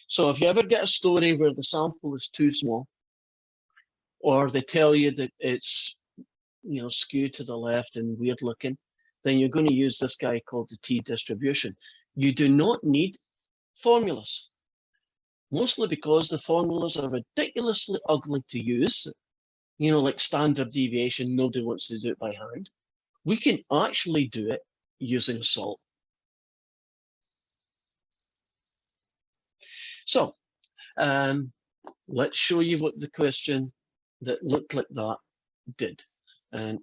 So if you ever get a story where the sample is too small, or they tell you that it's, you know, skewed to the left and weird looking, then you're going to use this guy called the t-distribution. You do not need formulas, mostly because the formulas are ridiculously ugly to use. You know, like standard deviation, nobody wants to do it by hand. We can actually do it using salt. So let's show you what the question that looked like that did. And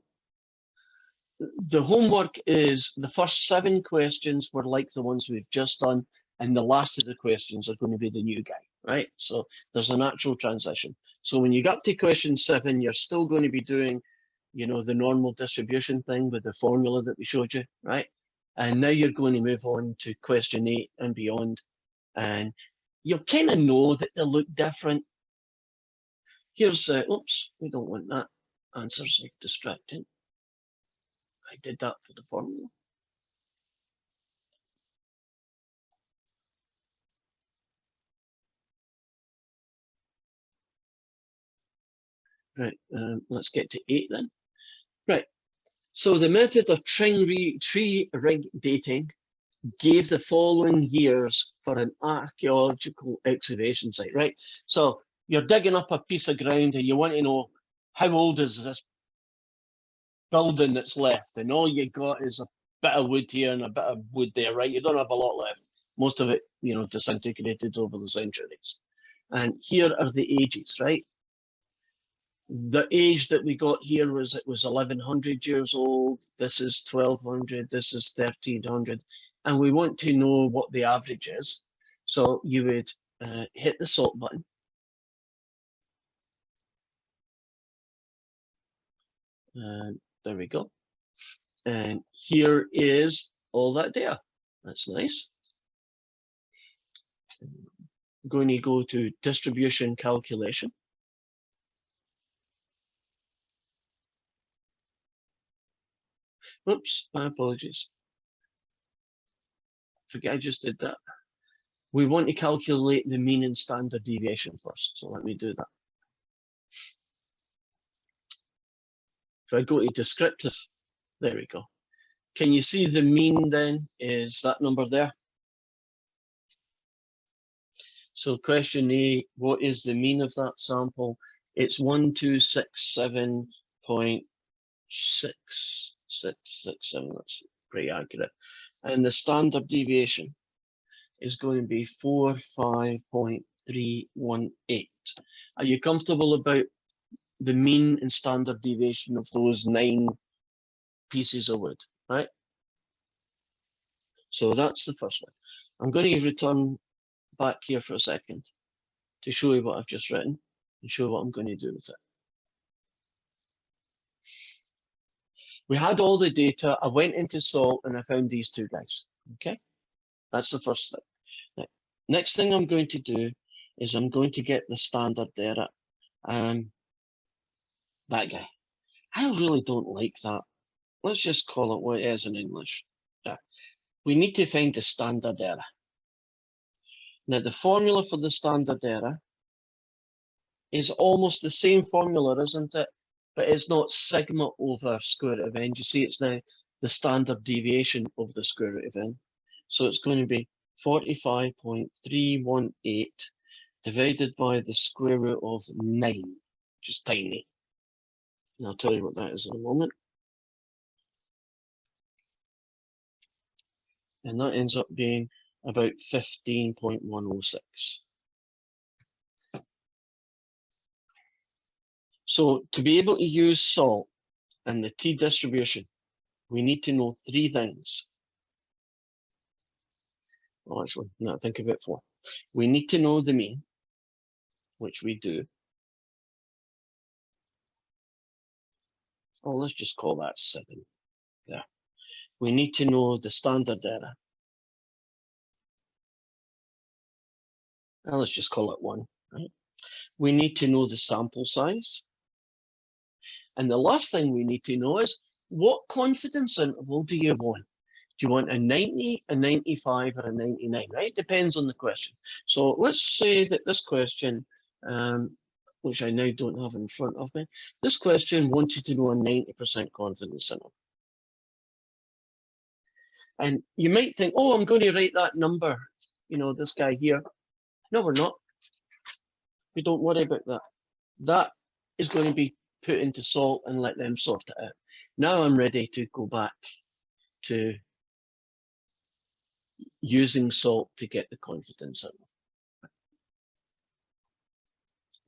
the homework is the first 7 questions were like the ones we've just done, and the last of the questions are going to be the new guy, right? So there's a natural transition. So when you get to question 7, you're still going to be doing, you know, the normal distribution thing with the formula that we showed you, right? And now you're going to move on to question 8 and beyond. And you'll kind of know that they look different. Here's, oops, we don't want that. Answers like distracting. I did that for the formula. Right, let's get to 8 then. Right, so the method of tree rig dating gave the following years for an archaeological excavation site, right? So you're digging up a piece of ground and you want to know how old is this building that's left, and all you got is a bit of wood here and a bit of wood there, right? You don't have a lot left. Most of it, you know, disintegrated over the centuries. And here are the ages, right? The age that we got here was, it was 1100 years old. This is 1200. This is 1300. And we want to know what the average is. So you would hit the sort button. And there we go. And here is all that data. That's nice. I'm going to go to distribution calculation. Oops, my apologies. Forget I just did that. We want to calculate the mean and standard deviation first. So let me do that. If I go to descriptive, there we go. Can you see the mean then is that number there? So question A, what is the mean of that sample? It's 1267.6667. That's pretty accurate. And the standard deviation is going to be 45.318. Are you comfortable about the mean and standard deviation of those 9 pieces of wood, right? So that's the first one. I'm going to return back here for a second to show you what I've just written and show what I'm going to do with it. We had all the data. I went into salt and I found these 2 guys. Okay, that's the first thing. Now, next thing I'm going to do is I'm going to get the standard error. That guy. I really don't like that. Let's just call it what it is in English. Yeah. We need to find the standard error. Now, the formula for the standard error is almost the same formula, isn't it, but it's not sigma over square root of n. You see, it's now the standard deviation of the square root of n. So it's going to be 45.318 divided by the square root of 9, which is tiny. And I'll tell you what that is in a moment. And that ends up being about 15.106. So to be able to use salt and the t distribution, we need to know 3 things. Well, actually, no, think of it 4. We need to know the mean, which we do. Oh, let's just call that 7 there. We need to know the standard error. Well, let's just call it 1, right? We need to know the sample size. And the last thing we need to know is, what confidence interval do you want? Do you want a 90, a 95, or a 99, right? Depends on the question. So let's say that this question, which I now don't have in front of me, this question wanted to know a 90% confidence interval. And you might think, oh, I'm going to write that number, you know, this guy here. No, we're not. We don't worry about that. That is going to be put into salt and let them sort it out. Now I'm ready to go back to using salt to get the confidence interval.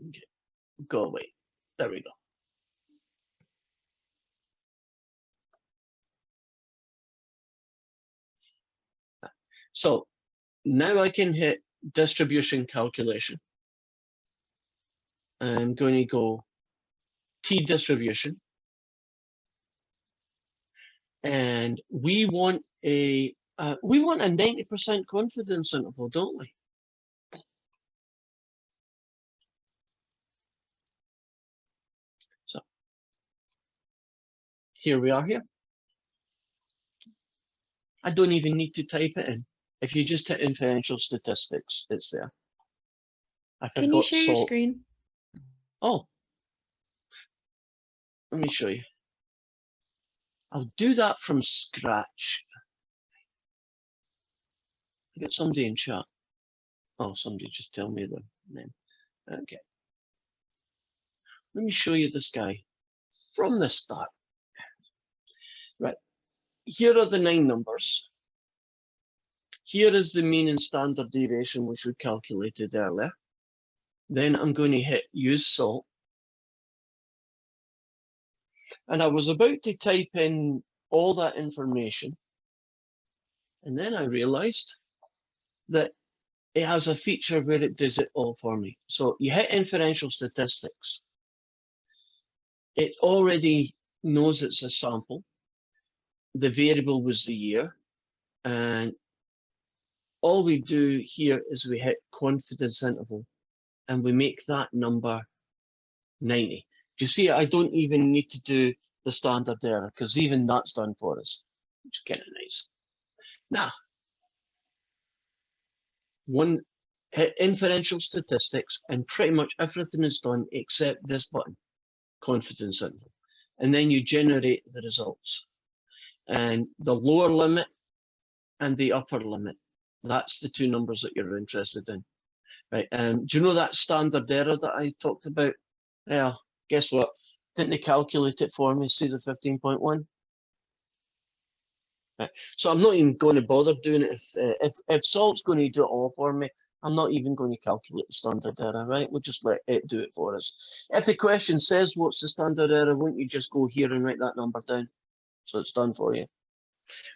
Okay. Go away. There we go. So now I can hit distribution calculation. I'm going to go t distribution. And we want a 90% confidence interval, don't we? So here we are here. I don't even need to type it in. If you just hit inferential statistics, it's there. Can you share your screen? Oh, let me show you. I'll do that from scratch. I get somebody in chat. Oh, somebody just tell me the name. Okay. Let me show you this guy from the start. Right. Here are the 9 numbers. Here is the mean and standard deviation, which we calculated earlier. Then I'm going to hit use salt. And I was about to type in all that information. And then I realized that it has a feature where it does it all for me. So you hit inferential statistics. It already knows it's a sample. The variable was the year. And all we do here is we hit confidence interval and we make that number 90. Do you see, I don't even need to do the standard error because even that's done for us, which is kind of nice. Now, one hit inferential statistics and pretty much everything is done except this button, confidence interval. And then you generate the results. And the lower limit and the upper limit, that's the 2 numbers that you're interested in. Right. Do you know that standard error that I talked about? Yeah, guess what? Didn't they calculate it for me? See the 15.1? Right. So I'm not even going to bother doing it. If salt's going to do it all for me, I'm not even going to calculate the standard error, right? We'll just let it do it for us. If the question says what's the standard error, won't you just go here and write that number down? So it's done for you.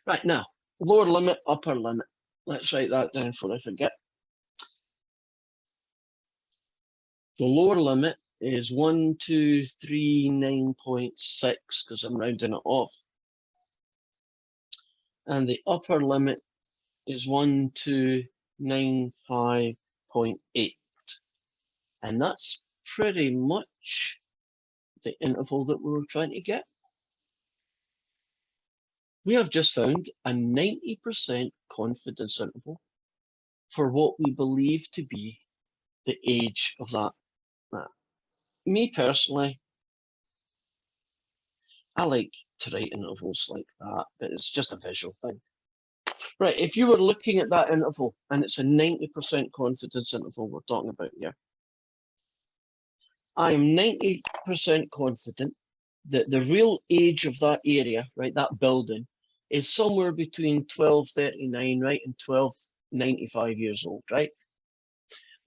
Right, now, lower limit, upper limit. Let's write that down before I forget. The lower limit is 1239.6 because I'm rounding it off. And the upper limit is 1295.8. And that's pretty much the interval that we were trying to get. We have just found a 90% confidence interval for what we believe to be the age of that. Me personally, I like to write intervals like that, but it's just a visual thing. Right, if you were looking at that interval, and it's a 90% confidence interval we're talking about here, I am 90% confident that the real age of that area, right, that building, is somewhere between 1239, right, and 1295 years old, right?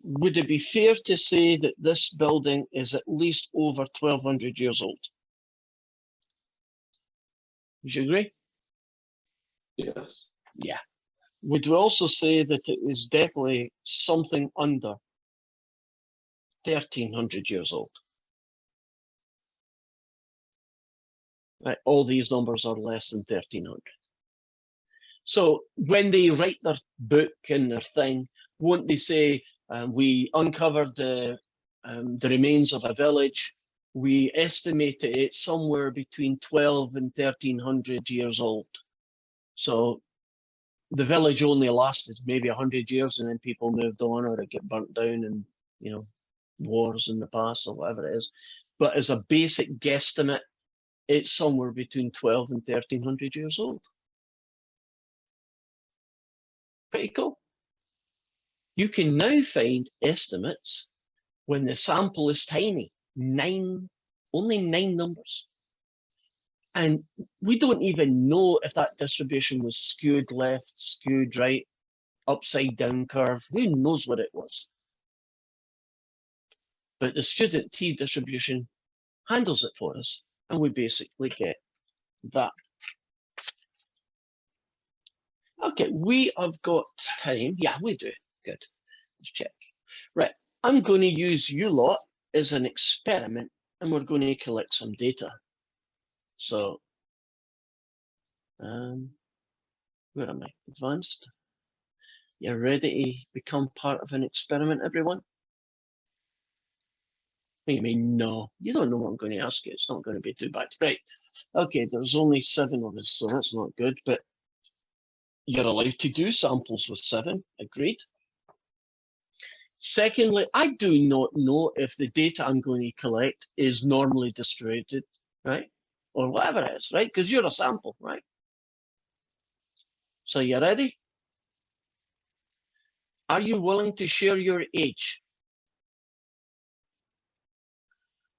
Would it be fair to say that this building is at least over 1200 years old? Would you agree? Yes. Yeah. Would we also say that it is definitely something under 1300 years old? Right, all these numbers are less than 1300. So when they write their book and their thing, won't they say, we uncovered the remains of a village, we estimate it somewhere between 12 and 1300 years old. So the village only lasted maybe 100 years and then people moved on, or it get burnt down in, you know, wars in the past or whatever it is. But as a basic guesstimate, it's somewhere between 12 and 1300 years old. Pretty cool. You can now find estimates when the sample is tiny, only 9 numbers. And we don't even know if that distribution was skewed left, skewed right, upside down curve. Who knows what it was? But the student T distribution handles it for us, and we basically get that. Okay, we have got time. Yeah, we do. Good. Let's check. Right, I'm going to use you lot as an experiment, and we're going to collect some data. So, where am I? Advanced. You're ready to become part of an experiment, everyone? You mean no? You don't know what I'm going to ask you. It's not going to be too bad. Right. Okay, there's only 7 of us, so that's not good, but you're allowed to do samples with 7. Agreed. Secondly, I do not know if the data I'm going to collect is normally distributed, right? Or whatever it is, right? Because you're a sample, right? So you ready? Are you willing to share your age?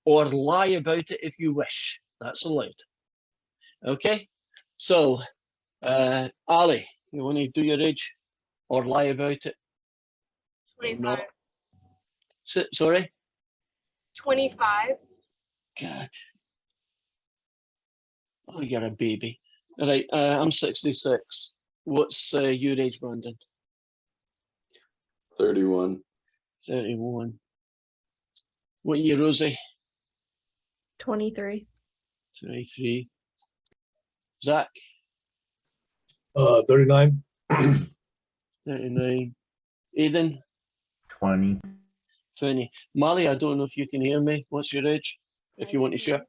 Or lie about it if you wish. That's allowed. Okay? So, Ali, you want to do your age? Or lie about it? 25. Sorry? 25. God. Oh, you're a baby. All right, I'm 66. What's your age, Brandon? 31. 31. What year, Rosie? 23. 23. Zach? 39. 39. Aidan? 20. 20. Molly, I don't know if you can hear me. What's your age? If you want to share.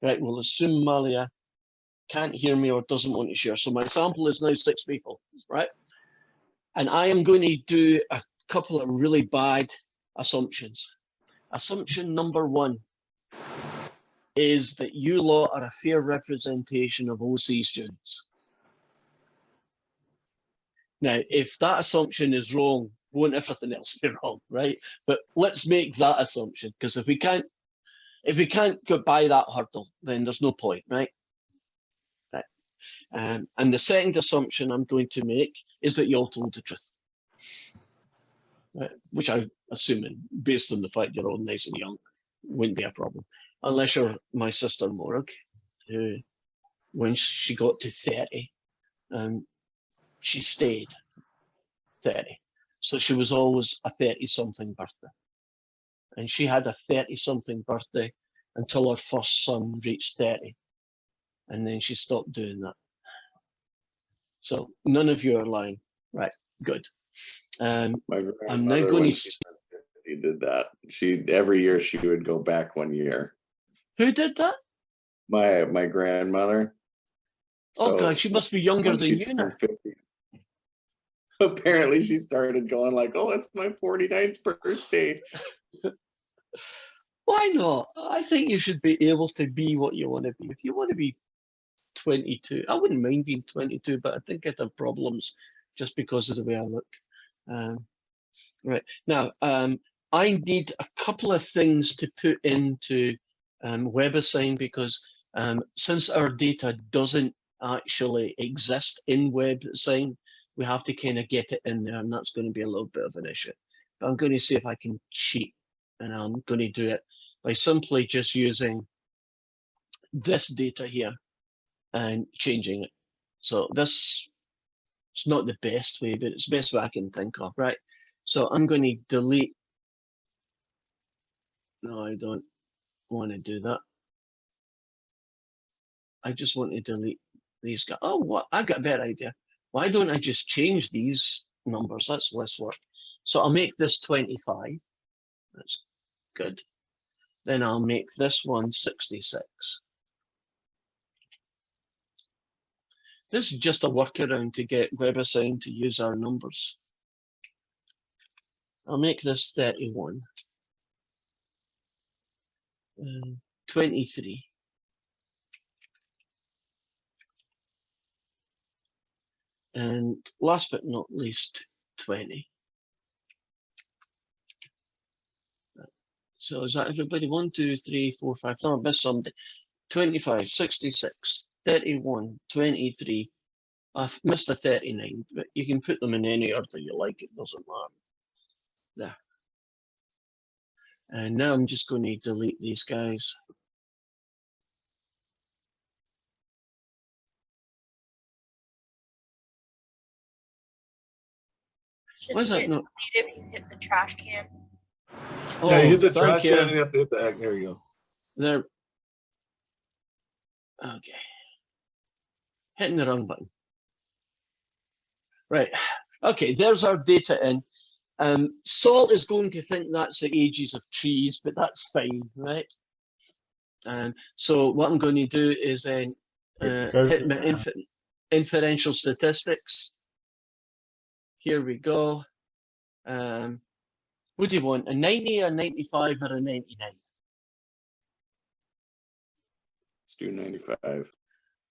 Right, we'll assume Malia can't hear me or doesn't want to share. So my sample is now 6 people, right? And I am going to do a couple of really bad assumptions. Assumption number 1 is that you lot are a fair representation of OC students. Now, if that assumption is wrong, won't everything else be wrong, right? But let's make that assumption, because if we can't get by that hurdle, then there's no point, right? Right. And the second assumption I'm going to make is that you all told the truth, right? Which I'm assuming, based on the fact you're all nice and young, wouldn't be a problem, unless you're my sister Morag, who, when she got to 30, she stayed 30, so she was always a 30-something birthday. And she had a 30-something birthday until her first son reached 30. And then she stopped doing that. So none of you are lying. Right, good. My I'm now grandmother, going when to... she did that. Every year she would go back 1 year. Who did that? My grandmother. Oh So God, she must be younger once than she you now. turned 50. Apparently she started going like, oh, it's my 49th birthday. Why not? I think you should be able to be what you want to be. If you want to be 22, I wouldn't mind being 22, but I think I'd have problems just because of the way I look. Right now, I need a couple of things to put into WebAssign because since our data doesn't actually exist in WebAssign, we have to kind of get it in there, and that's going to be a little bit of an issue. But I'm going to see if I can cheat, and I'm going to do it by simply just using this data here and changing it. So this is not the best way, but it's the best way I can think of, right? So I'm going to delete. No, I don't want to do that. I just want to delete these guys. Oh, what? I got a better idea. Why don't I just change these numbers? That's less work. So I'll make this 25. That's good. Then I'll make this one 66. This is just a workaround to get WebAssign to use our numbers. I'll make this 31. 23. And last but not least, 20. So is that everybody? 1, 2, 3, 4, 5. No, I missed somebody. 25, 66, 31, 23. I've missed a 39, but you can put them in any order you like. It doesn't matter. There. And now I'm just going to delete these guys. Should Why is that hit not? delete if you hit the trash can. Yeah, you hit the Oh, thank trash can and you. you have to hit the egg. There you go. There. Okay. Hitting the wrong button. Right. Okay, there's our data in. Salt is going to think that's the ages of trees, but that's fine, right? And so what I'm going to do is then hit my inferential statistics. Here we go. What do you want? A 90, a 95, or a 99? Let's do 95.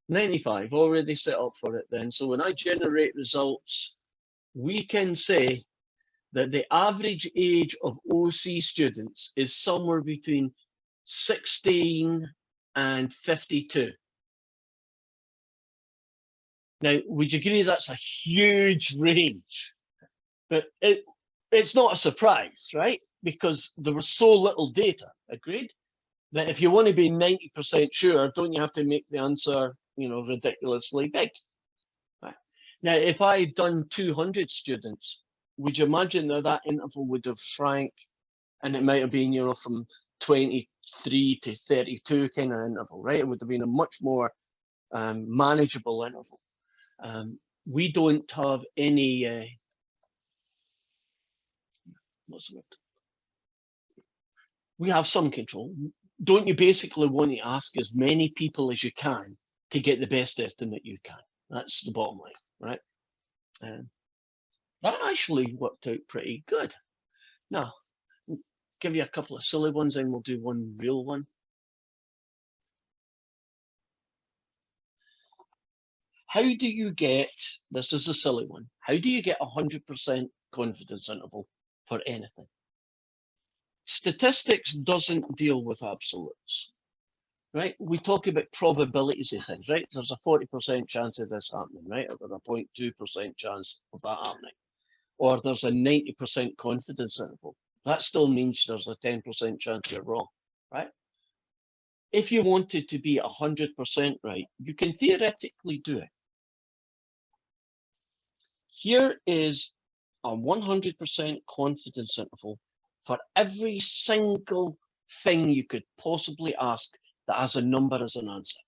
95, already set up for it then. So when I generate results, we can say that the average age of OC students is somewhere between 16 and 52. Now, would you agree that's a huge range? But it's not a surprise, right? Because there was so little data, agreed? That if you want to be 90% sure, don't you have to make the answer, you know, ridiculously big? Right. Now, if I'd done 200 students, would you imagine that that interval would have shrank, and it might have been, you know, from 23 to 32 kind of interval, right? It would have been a much more manageable interval. We don't have any, what's the word? We have some control. Don't you basically want to ask as many people as you can to get the best estimate you can? That's the bottom line, right? That actually worked out pretty good. Now, give you a couple of silly ones, and we'll do one real one. How do you get, this is a silly one, how do you get 100% confidence interval for anything? Statistics doesn't deal with absolutes, right? We talk about probabilities of things, right? There's a 40% chance of this happening, right? Or there's a 0.2% chance of that happening. Or there's a 90% confidence interval. That still means there's a 10% chance you're wrong, right? If you wanted to be 100% right, you can theoretically do it. Here is a 100% confidence interval for every single thing you could possibly ask that has a number as an answer.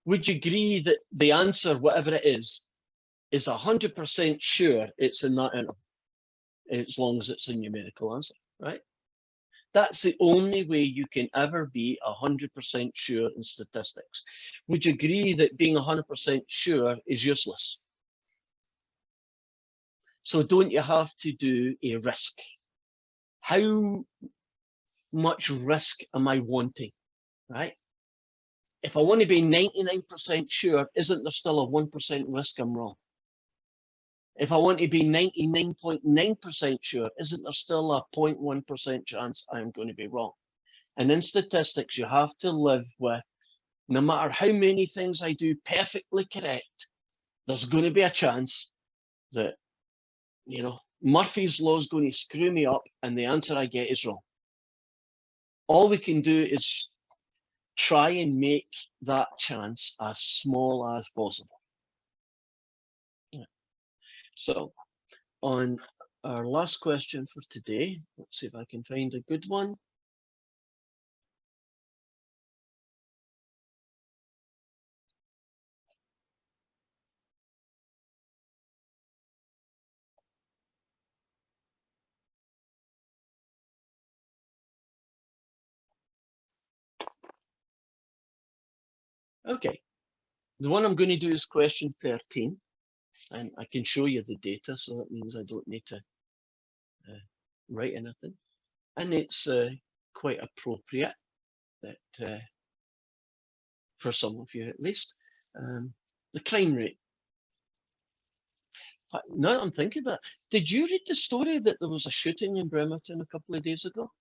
Would you agree that the answer, whatever it is 100% sure it's in that interval, as long as it's a numerical answer, right? That's the only way you can ever be 100% sure in statistics. Would you agree that being 100% sure is useless? So don't you have to do a risk? How much risk am I wanting, right? If I want to be 99% sure, isn't there still a 1% risk I'm wrong? If I want to be 99.9% sure, isn't there still a 0.1% chance I'm going to be wrong? And in statistics, you have to live with, no matter how many things I do perfectly correct, there's going to be a chance that, you know, Murphy's Law is going to screw me up and the answer I get is wrong. All we can do is try and make that chance as small as possible. So on our last question for today, let's see if I can find a good one. Okay, the one I'm going to do is question 13, and I can show you the data, so that means I don't need to write anything. And it's quite appropriate that for some of you at least, the crime rate. Now that I'm thinking about it, did you read the story that there was a shooting in Bremerton a couple of days ago?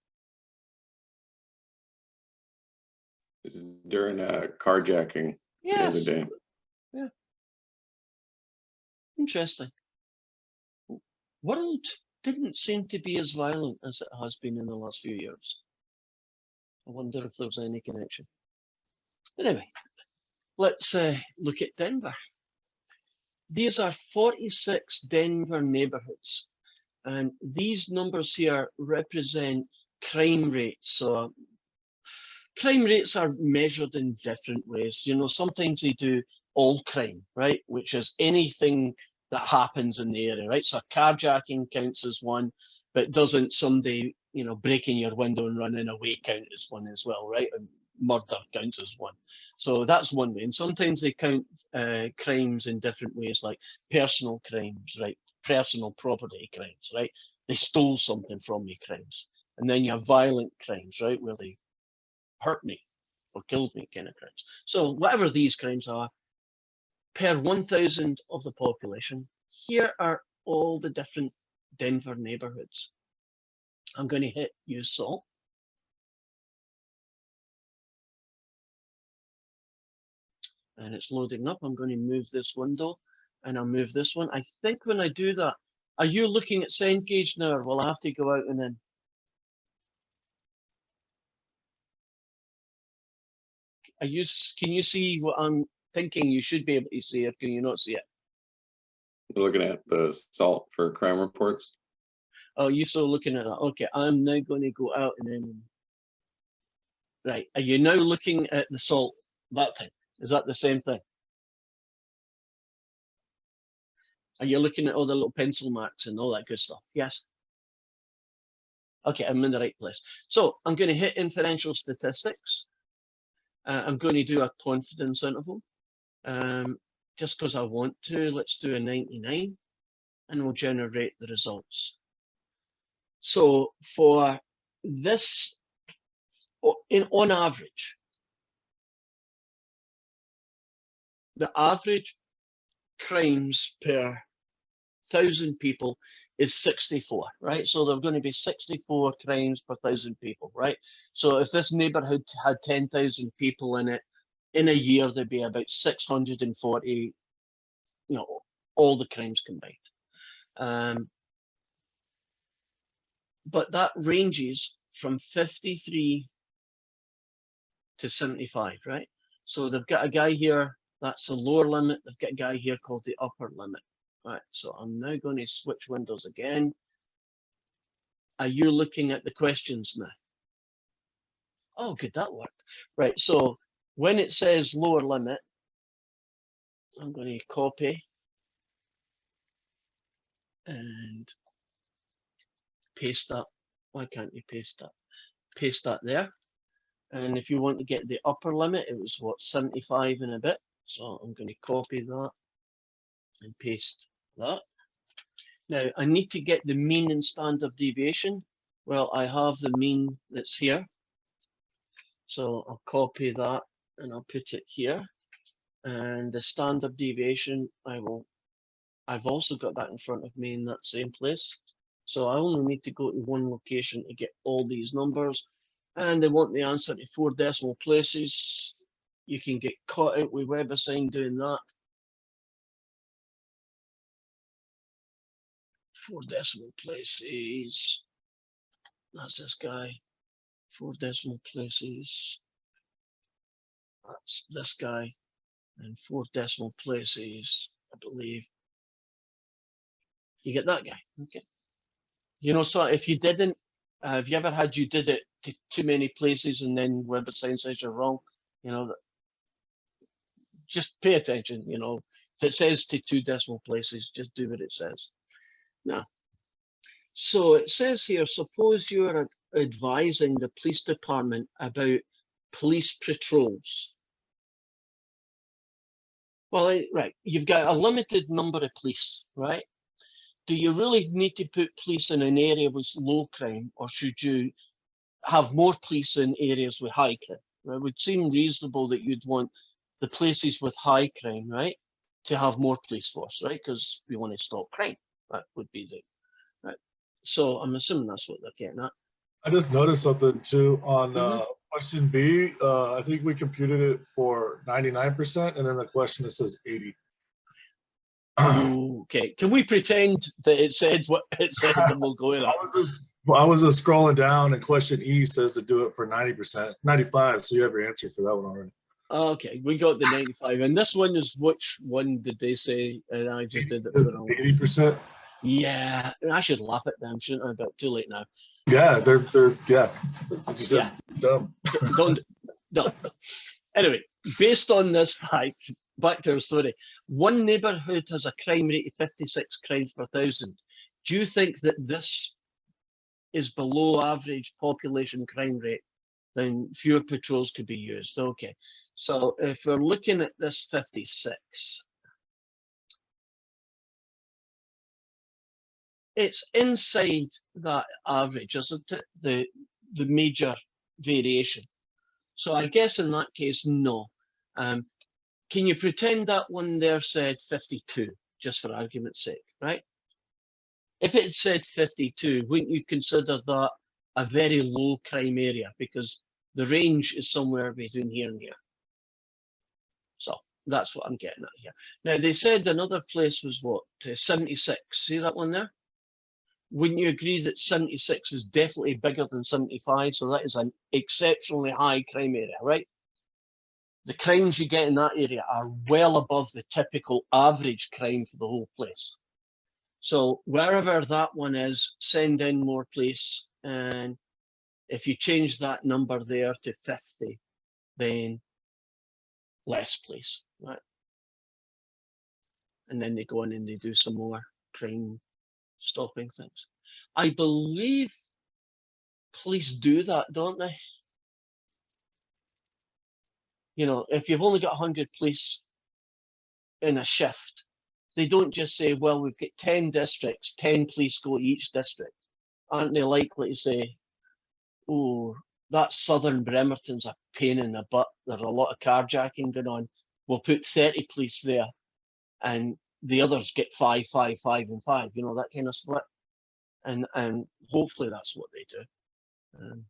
This is during a carjacking the other Yes. day. Yeah. Interesting. World didn't seem to be as violent as it has been in the last few years. I wonder if there's any connection. Anyway, let's look at Denver. These are 46 Denver neighborhoods, and these numbers here represent crime rates. So crime rates are measured in different ways. You know, sometimes they do all crime, right? Which is anything that happens in the area, right? So carjacking counts as one, but doesn't somebody, you know, breaking your window and running away count as one as well, right? And murder counts as one. So that's one way. And sometimes they count crimes in different ways, like personal crimes, right? Personal property crimes, right? They stole something from me crimes. And then you have violent crimes, right? Where they hurt me or killed me kind of crimes. So whatever these crimes are, per 1,000 of the population, here are all the different Denver neighborhoods. I'm going to hit use salt. And it's loading up. I'm going to move this window and I'll move this one. I think when I do that, are you looking at Cengage now, or will I have to go out and in? Are you, can you see what I'm thinking you should be able to see, or can you not see it? You're looking at the salt for crime reports. Oh, you're still looking at that. Okay, I'm now going to go out and then. Right, are you now looking at the salt, that thing? Is that the same thing? Are you looking at all the little pencil marks and all that good stuff? Yes. Okay, I'm in the right place. So I'm going to hit inferential statistics. I'm going to do a confidence interval. Just because I want to, let's do a 99 and we'll generate the results. So for this, on average, the average crimes per 1,000 people is 64, right? So there are going to be 64 crimes per 1,000 people, right? So if this neighborhood had 10,000 people in it, in a year, there'd be about 640, you know, all the crimes combined. But that ranges from 53 to 75, right? So they've got a guy here, that's the lower limit. They've got a guy here called the upper limit. Right, so I'm now going to switch windows again. Are you looking at the questions now? Oh, good, that worked. Right, so when it says lower limit, I'm going to copy and paste that. Why can't you paste that? Paste that there. And if you want to get the upper limit, it was what, 75 and a bit. So I'm going to copy that and paste that. Now I need to get the mean and standard deviation. Well, I have the mean that's here. So I'll copy that and I'll put it here. And the standard deviation, I've also got that in front of me in that same place. So I only need to go to one location to get all these numbers. And they want the answer to 4 decimal places. You can get caught out with WebAssign doing that. 4 decimal places. That's this guy. 4 decimal places. That's this guy. And 4 decimal places, I believe. You get that guy. Okay. You know, so if you didn't, have you ever had you did it to too many places and then WebAssign says you're wrong? You know, just pay attention. You know, if it says to 2 decimal places, just do what it says. Now, so it says here, suppose you're advising the police department about police patrols. Well, right, you've got a limited number of police, right? Do you really need to put police in an area with low crime, or should you have more police in areas with high crime? It would seem reasonable that you'd want the places with high crime, right, to have more police force, right? Because we want to stop crime. That would be the right. So I'm assuming that's what they're getting at. I just noticed something too on Mhm. question B. I think we computed it for 99%, and then the question that says 80. Okay, can we pretend that it said what it said and we'll go with that? I was just scrolling down, and question E says to do it for 90%, 95. So you have your answer for that one already. Okay, we got the 95, and this one is which one did they say? And I just did it for the 80%. Yeah, I should laugh at them, shouldn't I? But too late now. Yeah, they're yeah. As you said, Yeah. dumb. Don't. Anyway, based on this fact, back to our story. One neighbourhood has a crime rate of 56 crimes per 1,000. Do you think that this is below average population crime rate? Then fewer patrols could be used. Okay, so if we're looking at this 56, it's inside that average, isn't it? The major variation. So I guess in that case, no. Can you pretend that one there said 52, just for argument's sake, right? If it said 52, wouldn't you consider that a very low crime area? Because the range is somewhere between here and here. So that's what I'm getting at here. Now, they said another place was what? 76. See that one there? Wouldn't you agree that 76 is definitely bigger than 75? So that is an exceptionally high crime area, right? The crimes you get in that area are well above the typical average crime for the whole place. So wherever that one is, send in more police. And if you change that number there to 50, then less police, right? And then they go in and they do some more crime stopping things. I believe police do that, don't they? You know, if you've only got 100 police in a shift, they don't just say, well, we've got 10 districts, 10 police go to each district. Aren't they likely to say, oh, that southern Bremerton's a pain in the butt, there's a lot of carjacking going on, we'll put 30 police there, and the others get 5, 5, 5, and 5, you know, that kind of split. And hopefully that's what they do.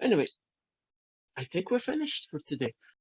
Anyway, I think we're finished for today.